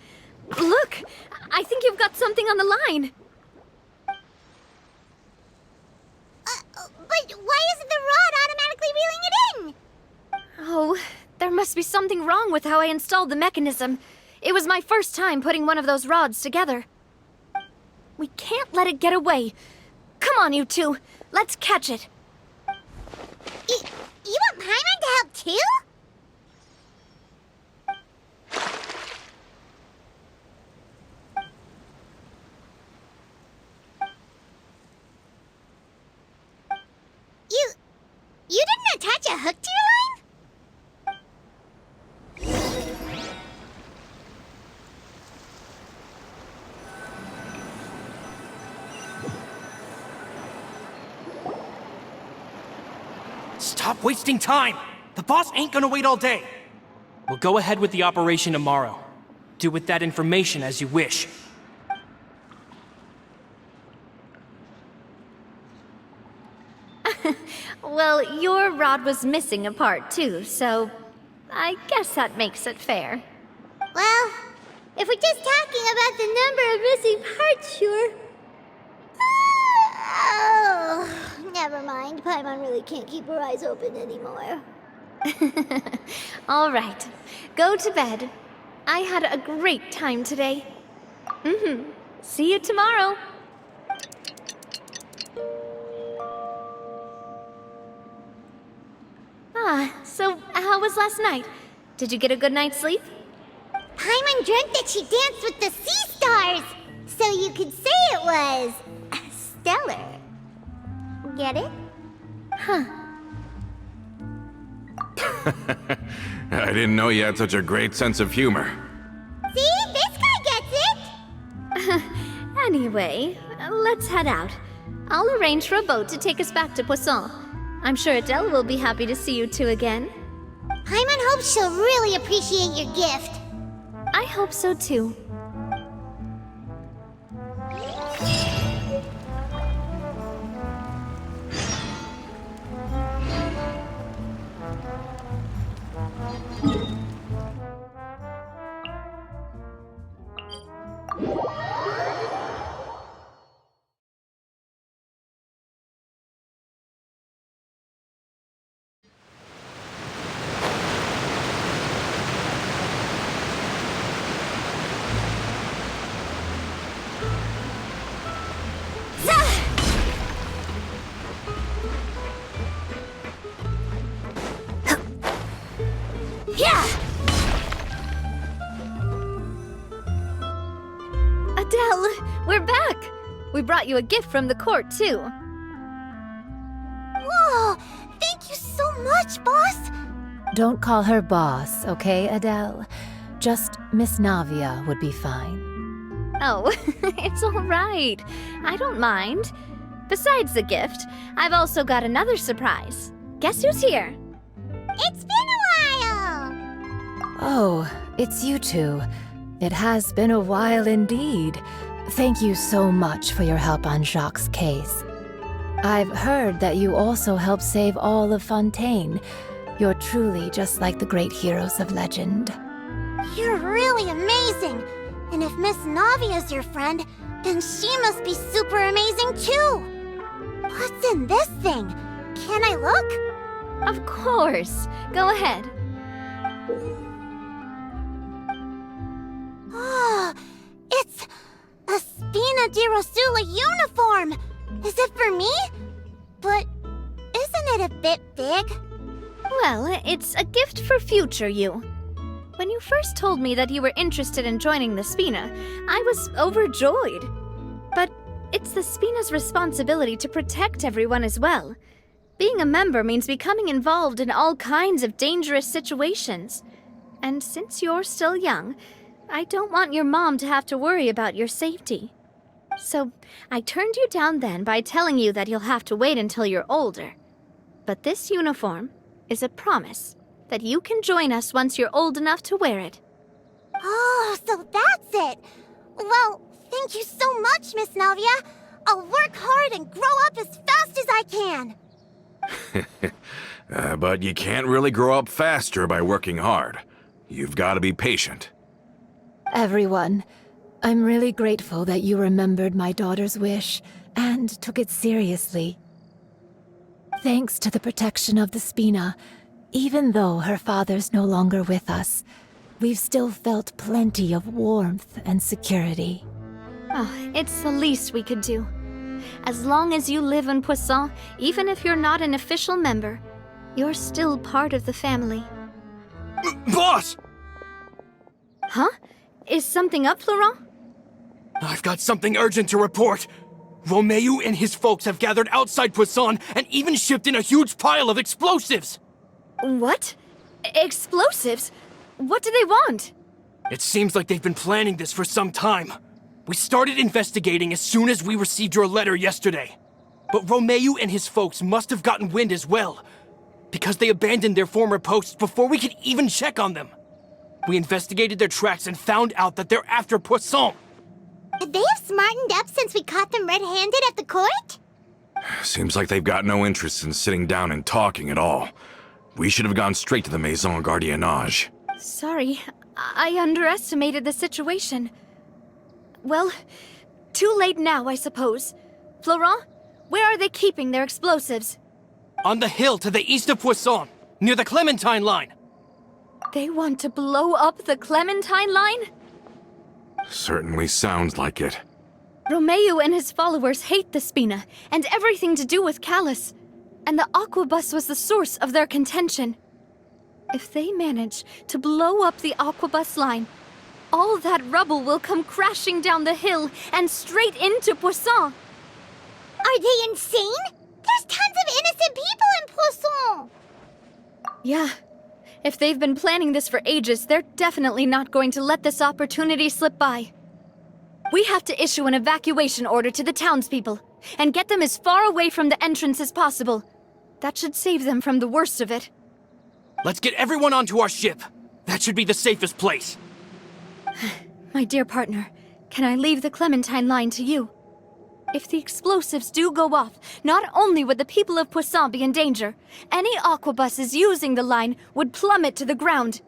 look! I think you've got something on the line!
But why isn't the rod automatically reeling it in?
Oh, there must be something wrong with how I installed the mechanism. It was my first time putting one of those rods together. We can't let it get away. Come on, you two. Let's catch it.
You want Paimon to help too? You didn't attach a hook to your line?
Stop wasting time! The boss ain't gonna wait all day! We'll go ahead with the operation tomorrow. Do with that information as you wish.
Well, your rod was missing a part too, so I guess that makes it fair.
Well, if we're just talking about the number of missing parts, sure. Oh, never mind. Paimon really can't keep her eyes open anymore.
All right, go to bed. I had a great time today. See you tomorrow. So how was last night? Did you get a good night's sleep?
Paimon dreamt that she danced with the sea stars, so you could say it was stellar. Get it?
Huh.
I didn't know you had such a great sense of humor.
See? This guy gets it!
Anyway, let's head out. I'll arrange for a boat to take us back to Poisson. I'm sure Adele will be happy to see you two again.
Paimon hopes she'll really appreciate your gift.
I hope so too. We brought you a gift from the court, too.
Whoa! Thank you so much, boss!
Don't call her boss, okay, Adele? Just Miss Navia would be fine.
Oh, it's all right. I don't mind. Besides the gift, I've also got another surprise. Guess who's here?
It's been a while!
Oh, it's you two. It has been a while indeed. Thank you so much for your help on Jacques' case. I've heard that you also helped save all of Fontaine. You're truly just like the great heroes of legend.
You're really amazing! And if Miss Navia's your friend, then she must be super amazing too! What's in this thing? Can I look?
Of course. Go ahead.
Oh, it's a Spina di Rosula uniform! Is it for me? But isn't it a bit big?
Well, it's a gift for future you. When you first told me that you were interested in joining the Spina, I was overjoyed. But it's the Spina's responsibility to protect everyone as well. Being a member means becoming involved in all kinds of dangerous situations. And since you're still young, I don't want your mom to have to worry about your safety. So I turned you down then by telling you that you'll have to wait until you're older. But this uniform is a promise that you can join us once you're old enough to wear it.
Oh, so that's it! Well, thank you so much, Miss Navia! I'll work hard and grow up as fast as I can!
But you can't really grow up faster by working hard. You've got to be patient.
Everyone, I'm really grateful that you remembered my daughter's wish and took it seriously. Thanks to the protection of the Spina, even though her father's no longer with us, we've still felt plenty of warmth and security.
Oh, it's the least we could do. As long as you live in Poisson, even if you're not an official member, you're still part of the family.
Boss!
Huh? Is something up, Florent?
I've got something urgent to report. Romeu and his folks have gathered outside Poisson and even shipped in a huge pile of explosives.
What? Explosives? What do they want?
It seems like they've been planning this for some time. We started investigating as soon as we received your letter yesterday. But Romeu and his folks must have gotten wind as well, because they abandoned their former posts before we could even check on them. We investigated their tracks and found out that they're after Poisson.
They have smartened up since we caught them red-handed at the court?
Seems like they've got no interest in sitting down and talking at all. We should have gone straight to the Maison Gardiennage.
Sorry, I underestimated the situation. Well, too late now, I suppose. Florent, where are they keeping their explosives?
On the hill to the east of Poisson, near the Clementine line.
They want to blow up the Clementine line?
Certainly sounds like it.
Romeu and his followers hate the Spina and everything to do with Callus. And the Aquabus was the source of their contention. If they manage to blow up the Aquabus line, all that rubble will come crashing down the hill and straight into Poisson.
Are they insane? There's tons of innocent people in Poisson!
Yeah. If they've been planning this for ages, they're definitely not going to let this opportunity slip by. We have to issue an evacuation order to the townspeople and get them as far away from the entrance as possible. That should save them from the worst of it.
Let's get everyone onto our ship. That should be the safest place.
My dear partner, can I leave the Clementine line to you? If the explosives do go off, not only would the people of Poisson be in danger, any aquabuses using the line would plummet to the ground.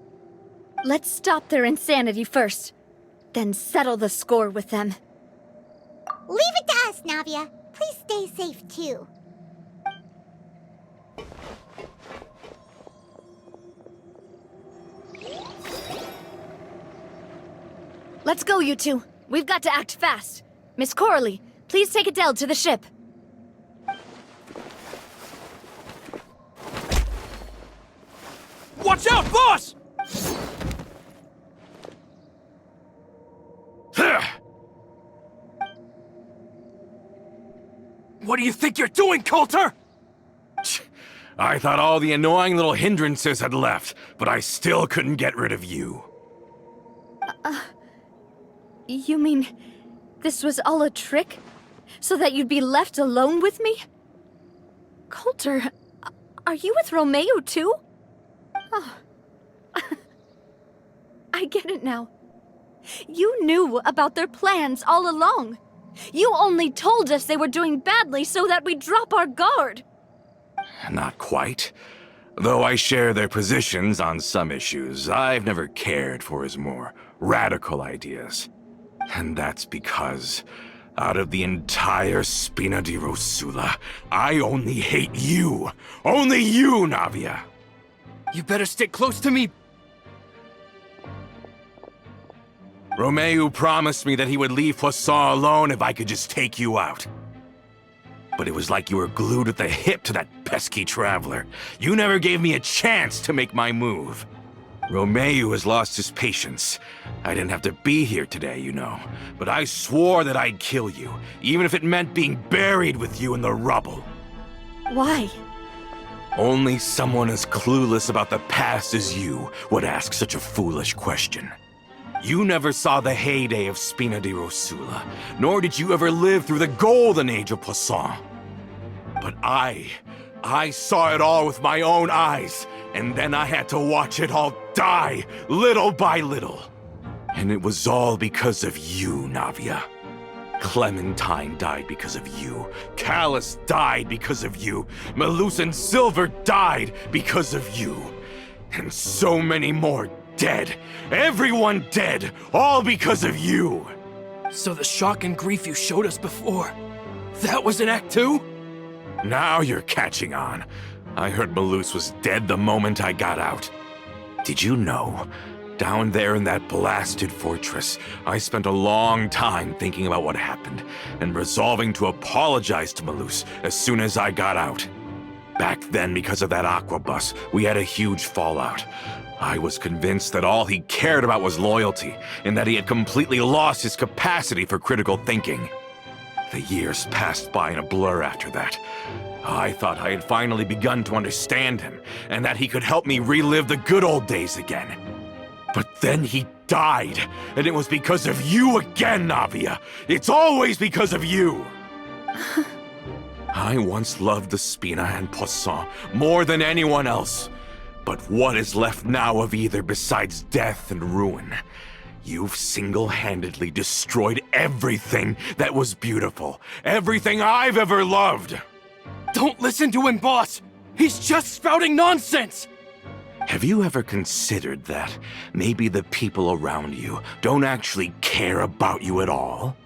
Let's stop their insanity first, then settle the score with them.
Leave it to us, Navia. Please stay safe, too.
Let's go, you two. We've got to act fast. Miss Coralie, please take Adele to the ship.
Watch out, boss! What do you think you're doing, Coulter?
I thought all the annoying little hindrances had left, but I still couldn't get rid of you.
You mean this was all a trick? So that you'd be left alone with me? Coulter, are you with Romeo too? Oh. I get it now. You knew about their plans all along. You only told us they were doing badly so that we'd drop our guard.
Not quite. Though I share their positions on some issues, I've never cared for his more radical ideas. And that's because, out of the entire Spina di Rosula, I only hate you. Only you, Navia.
You better stick close to me.
Romeo promised me that he would leave Poisson alone if I could just take you out. But it was like you were glued at the hip to that pesky traveler. You never gave me a chance to make my move. Romeo has lost his patience. I didn't have to be here today, you know. But I swore that I'd kill you, even if it meant being buried with you in the rubble.
Why?
Only someone as clueless about the past as you would ask such a foolish question. You never saw the heyday of Spina di Rosula, nor did you ever live through the golden age of Poisson. But I saw it all with my own eyes, and then I had to watch it all die, little by little. And it was all because of you, Navia. Clementine died because of you. Callus died because of you. Malus and Silver died because of you. And so many more dead. Everyone dead, all because of you.
So the shock and grief you showed us before, that was in Act 2?
Now you're catching on. I heard Malus was dead the moment I got out. Did you know? Down there in that blasted fortress, I spent a long time thinking about what happened, and resolving to apologize to Malus as soon as I got out. Back then, because of that aquabus, we had a huge fallout. I was convinced that all he cared about was loyalty, and that he had completely lost his capacity for critical thinking. The years passed by in a blur after that. I thought I had finally begun to understand him, and that he could help me relive the good old days again. But then he died, and it was because of you again, Navia. It's always because of you. I once loved the Spina and Poisson more than anyone else. But what is left now of either besides death and ruin? You've single-handedly destroyed everything that was beautiful. Everything I've ever loved.
Don't listen to him, boss! He's just spouting nonsense!
Have you ever considered that maybe the people around you don't actually care about you at all?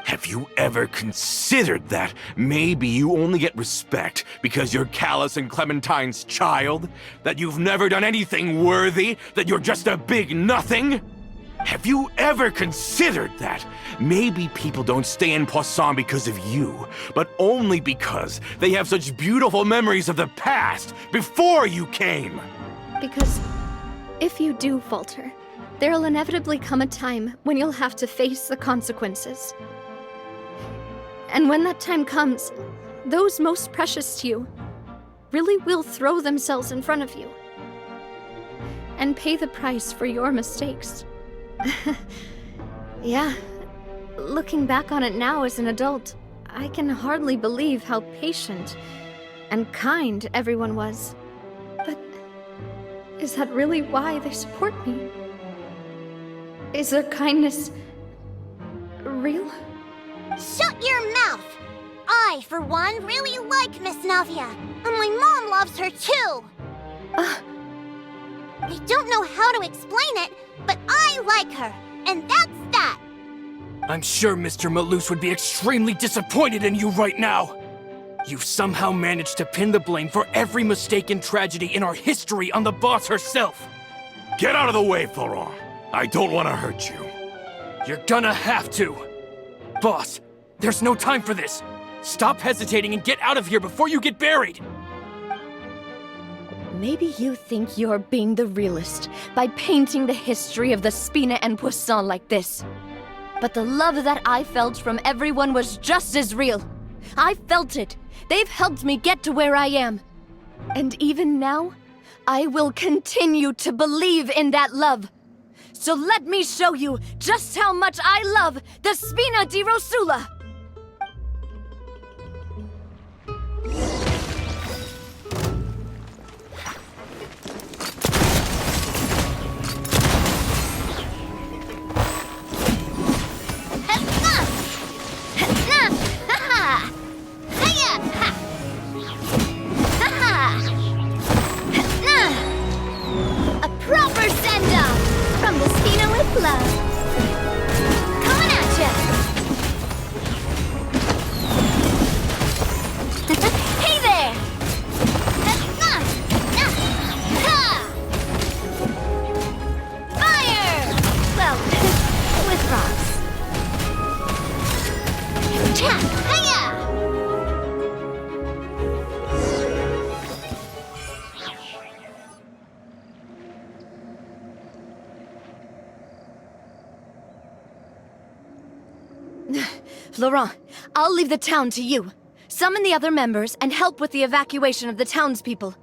Have you ever considered that maybe you only get respect because you're Callus and Clementine's child? That you've never done anything worthy? That you're just a big nothing? Have you ever considered that maybe people don't stay in Poisson because of you, but only because they have such beautiful memories of the past before you came?
Because if you do falter, there'll inevitably come a time when you'll have to face the consequences. And when that time comes, those most precious to you really will throw themselves in front of you and pay the price for your mistakes. Yeah, looking back on it now as an adult, I can hardly believe how patient and kind everyone was. But is that really why they support me? Is their kindness real?
Shut your mouth! I, for one, really like Miss Navia, and my mom loves her too. I don't know how to explain it, but I like her, and that's that.
I'm sure Mr. Malus would be extremely disappointed in you right now. You've somehow managed to pin the blame for every mistake and tragedy in our history on the boss herself.
Get out of the way, Florent. I don't want to hurt you.
You're gonna have to. Boss, there's no time for this. Stop hesitating and get out of here before you get buried.
Maybe you think you're being the realist by painting the history of the Spina and Poisson like this. But the love that I felt from everyone was just as real. I felt it. They've helped me get to where I am. And even now, I will continue to believe in that love. So let me show you just how much I love the Spina di Rosula!
A proper send-off from the Spina with love. Coming at ya! Hey there! Fire! Well, with rocks. Cha! Hiya!
Laurent, I'll leave the town to you. Summon the other members and help with the evacuation of the townspeople.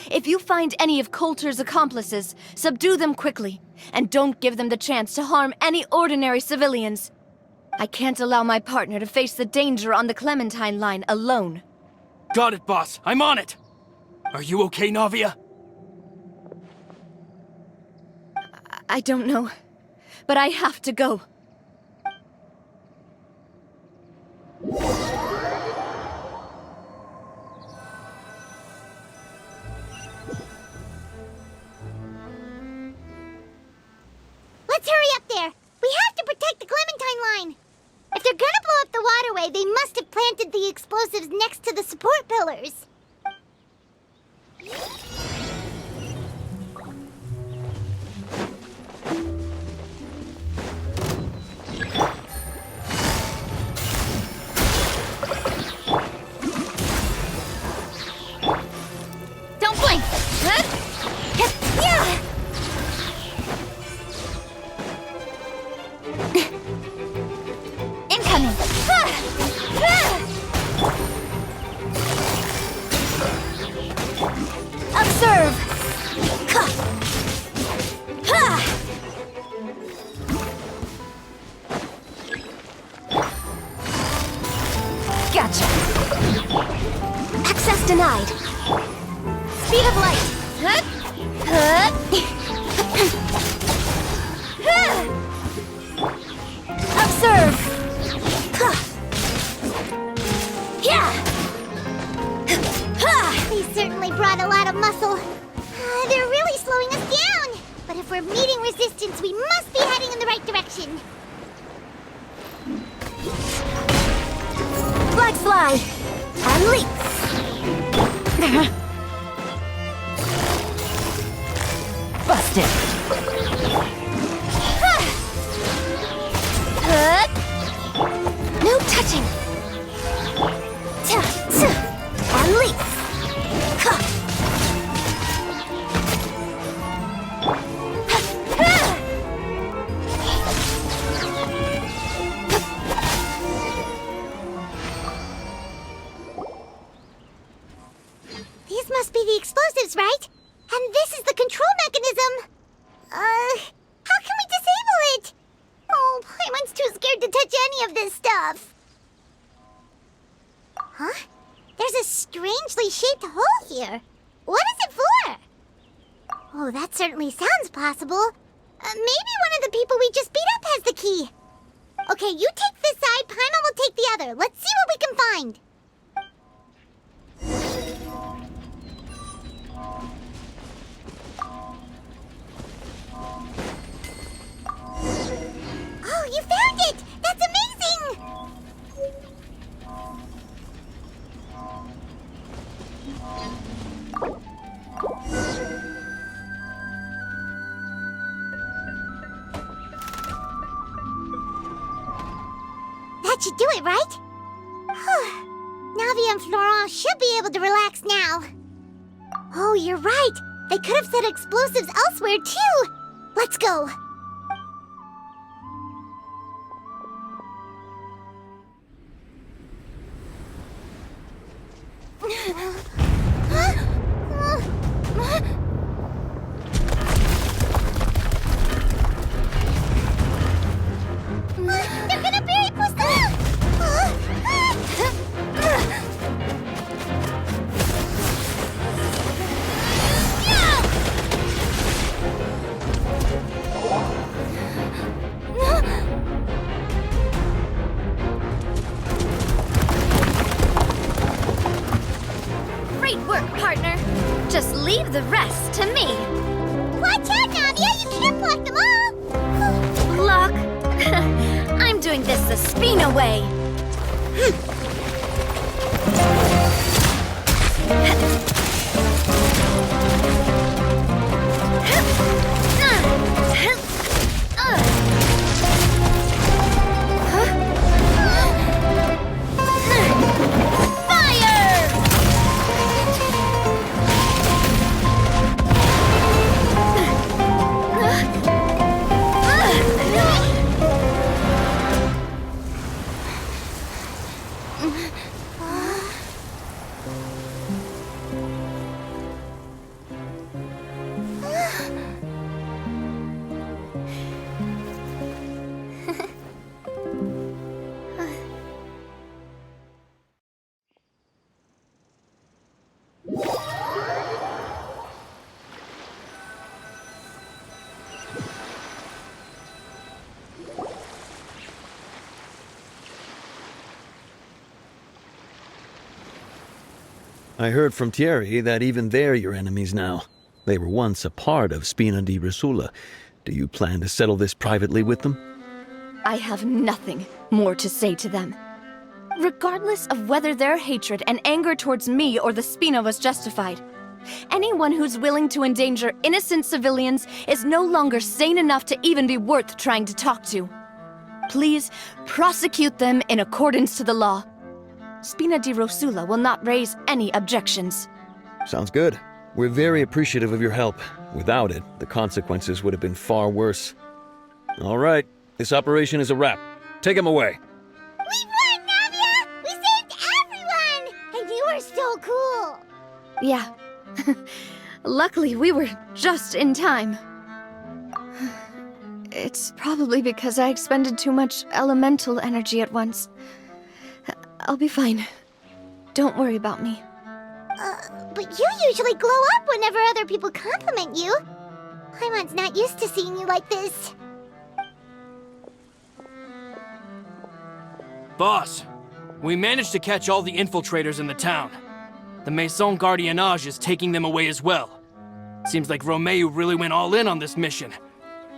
If you find any of Coulter's accomplices, subdue them quickly, and don't give them the chance to harm any ordinary civilians. I can't allow my partner to face the danger on the Clementine line alone.
Got it, boss. I'm on it. Are you okay, Navia?
I don't know, but I have to go.
Let's hurry up there! We have to protect the Clementine line! If they're gonna blow up the waterway, they must have planted the explosives next to the support pillars.
Don't blink! Huh?
Yeah!
Incoming! Observe! Gotcha! Access denied!
Speed of light!
Observe!
They certainly brought a lot of muscle. They're really slowing us down. But if we're meeting resistance, we must be heading in the right direction.
Black slide! And leap! Busted! No touching! And leap!
These must be the explosives, right? And this is the control mechanism. How can we disable it? Oh, Paimon's too scared to touch any of this stuff. Huh? There's a strangely shaped hole here. What is it for? Oh, that certainly sounds possible. Maybe one of the people we just beat up has the key. Okay, you take this side, Paimon will take the other. Let's see what we can find. Oh, you found it! That's amazing! That should do it, right? Navi and Florent should be able to relax now. Oh, you're right. They could have set explosives elsewhere, too. Let's go. They're gonna bury Poisson!
Great work, partner. Just leave the rest to me.
Watch out, Navia! You can't block them all!
Block. I'm doing this the Spina way.
I heard from Thierry that even they're your enemies now. They were once a part of Spina di Rosula. Do you plan to settle this privately with them?
I have nothing more to say to them. Regardless of whether their hatred and anger towards me or the Spina was justified, anyone who's willing to endanger innocent civilians is no longer sane enough to even be worth trying to talk to. Please prosecute them in accordance to the law. Spina di Rosula will not raise any objections.
Sounds good. We're very appreciative of your help. Without it, the consequences would have been far worse. All right, this operation is a wrap. Take him away.
We won, Navia! We saved everyone! And you were so cool!
Yeah. Luckily, we were just in time. It's probably because I expended too much elemental energy at once. I'll be fine. Don't worry about me.
But you usually glow up whenever other people compliment you. Paimon's not used to seeing you like this.
Boss, we managed to catch all the infiltrators in the town. The Maison Gardiennage is taking them away as well. Seems like Romeu really went all in on this mission.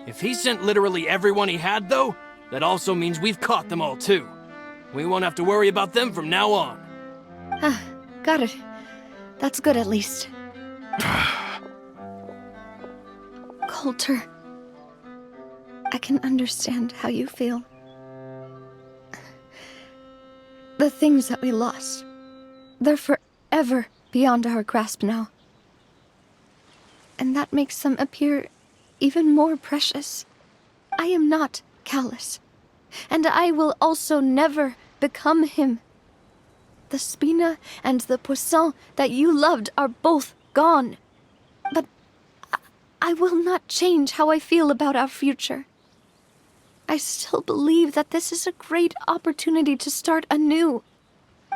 If he sent literally everyone he had, though, that also means we've caught them all, too. We won't have to worry about them from now on.
Got it. That's good, at least. Coulter, I can understand how you feel. The things that we lost, they're forever beyond our grasp now. And that makes them appear even more precious. I am not callous, and I will also never become him. The Spina and the Poisson that you loved are both gone. But I will not change how I feel about our future. I still believe that this is a great opportunity to start anew.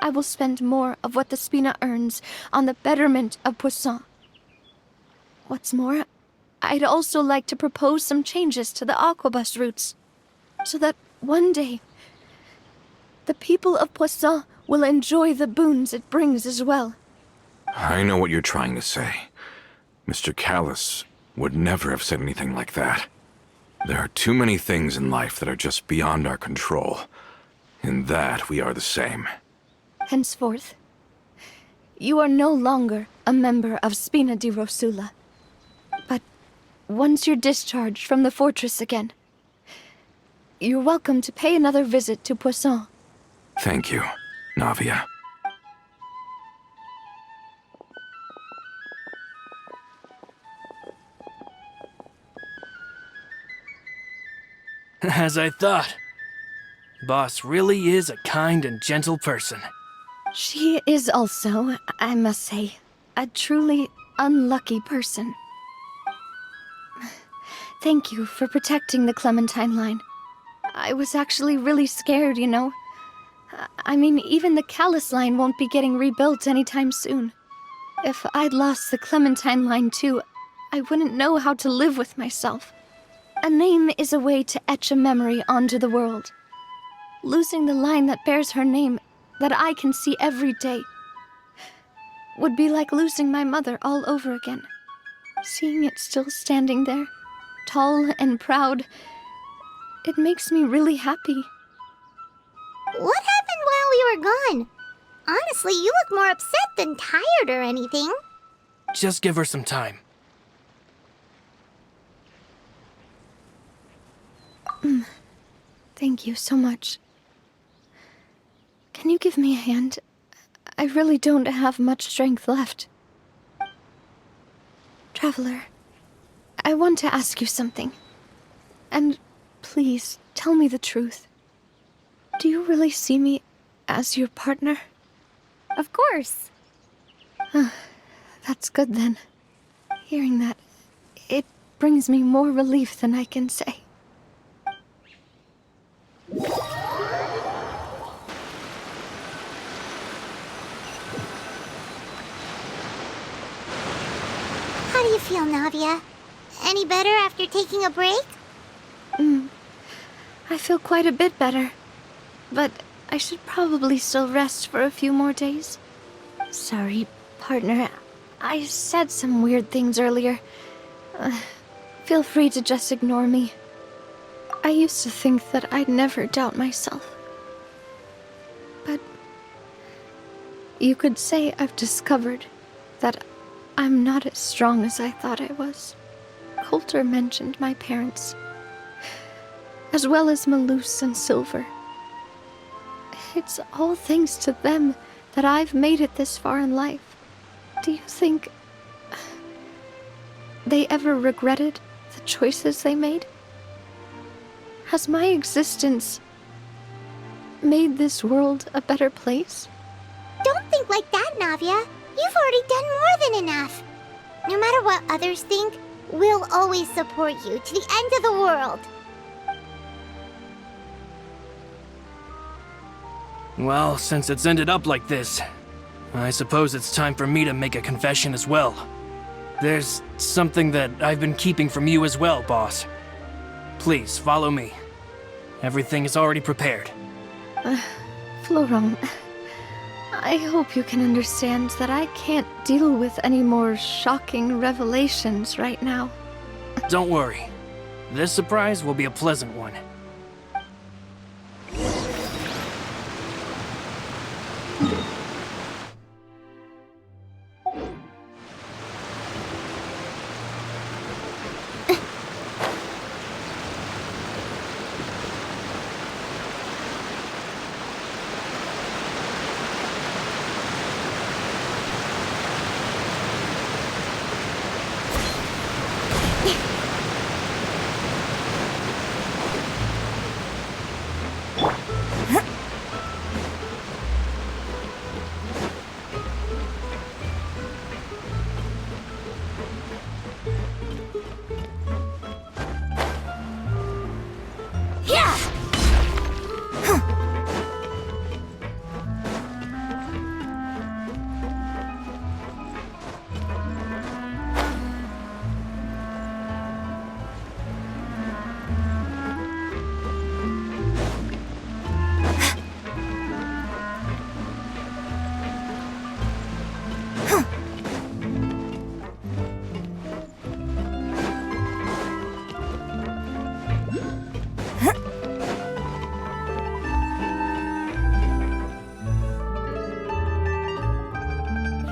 I will spend more of what the Spina earns on the betterment of Poisson. What's more, I'd also like to propose some changes to the Aquabus routes, so that one day, the people of Poisson will enjoy the boons it brings as well.
I know what you're trying to say. Mr. Callus would never have said anything like that. There are too many things in life that are just beyond our control. In that, we are the same.
Henceforth, you are no longer a member of Spina di Rosula. But once you're discharged from the fortress again, you're welcome to pay another visit to Poisson.
Thank you, Navia.
As I thought. Boss really is a kind and gentle person.
She is also, I must say, a truly unlucky person. Thank you for protecting the Clementine line. I was actually really scared, you know. I mean, even the Callus line won't be getting rebuilt anytime soon. If I'd lost the Clementine line too, I wouldn't know how to live with myself. A name is a way to etch a memory onto the world. Losing the line that bears her name, that I can see every day, would be like losing my mother all over again. Seeing it still standing there, tall and proud, it makes me really happy.
What happened while we were gone? Honestly, you look more upset than tired or anything.
Just give her some time.
Thank you so much. Can you give me a hand? I really don't have much strength left. Traveler, I want to ask you something. And please, tell me the truth. Do you really see me as your partner?
Of course.
That's good then. Hearing that, it brings me more relief than I can say.
How do you feel, Navia? Any better after taking a break?
I feel quite a bit better. But I should probably still rest for a few more days. Sorry, partner. I said some weird things earlier. Feel free to just ignore me. I used to think that I'd never doubt myself. But you could say I've discovered that I'm not as strong as I thought I was. Coulter mentioned my parents, as well as Malus and Silver. It's all thanks to them that I've made it this far in life. Do you think they ever regretted the choices they made? Has my existence made this world a better place?
Don't think like that, Navia. You've already done more than enough. No matter what others think, we'll always support you to the end of the world.
Well, since it's ended up like this, I suppose it's time for me to make a confession as well. There's something that I've been keeping from you as well, boss. Please, follow me. Everything is already prepared.
Florent, I hope you can understand that I can't deal with any more shocking revelations right now.
Don't worry. This surprise will be a pleasant one.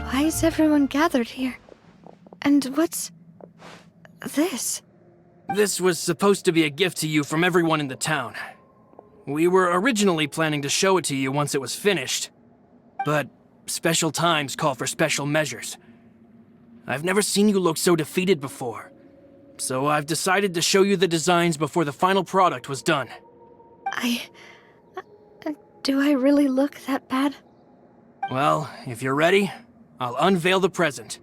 Why is everyone gathered here? And what's this?
This was supposed to be a gift to you from everyone in the town. We were originally planning to show it to you once it was finished, but special times call for special measures. I've never seen you look so defeated before, so I've decided to show you the designs before the final product was done.
Do I really look that bad?
Well, if you're ready, I'll unveil the present.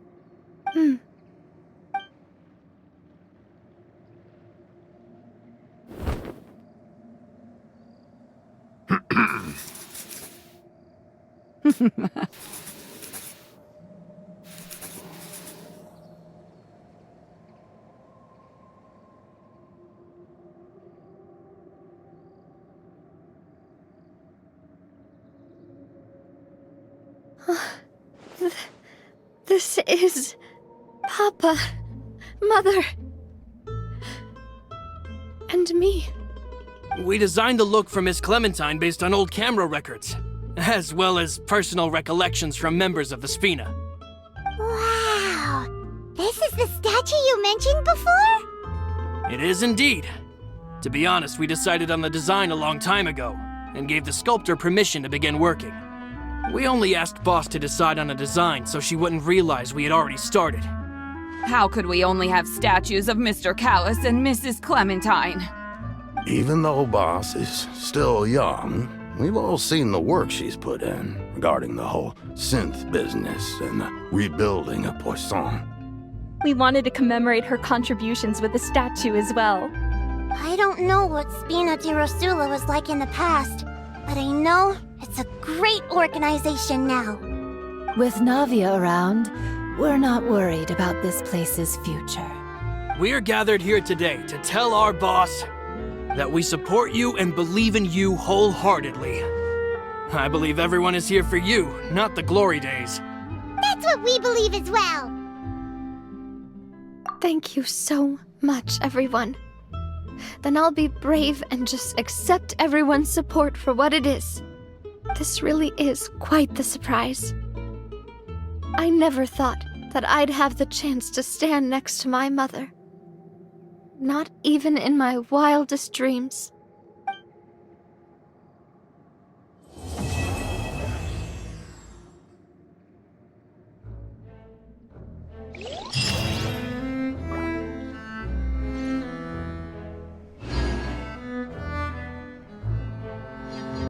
This is... Papa, Mother, and me.
We designed the look for Miss Clementine based on old camera records, as well as personal recollections from members of the Spina.
Wow! This is the statue you mentioned before?
It is indeed. To be honest, we decided on the design a long time ago, and gave the sculptor permission to begin working. We only asked Boss to decide on a design so she wouldn't realize we had already started.
How could we only have statues of Mr. Callis and Mrs. Clementine?
Even though Boss is still young, we've all seen the work she's put in regarding the whole synth business and the rebuilding of Poisson.
We wanted to commemorate her contributions with a statue as well.
I don't know what Spina di Rosula was like in the past, but I know it's a great organization now.
With Navia around, we're not worried about this place's future.
We are gathered here today to tell our boss that we support you and believe in you wholeheartedly. I believe everyone is here for you, not the glory days.
That's what we believe as well.
Thank you so much, everyone. Then I'll be brave and just accept everyone's support for what it is. This really is quite the surprise. I never thought that I'd have the chance to stand next to my mother. Not even in my wildest dreams.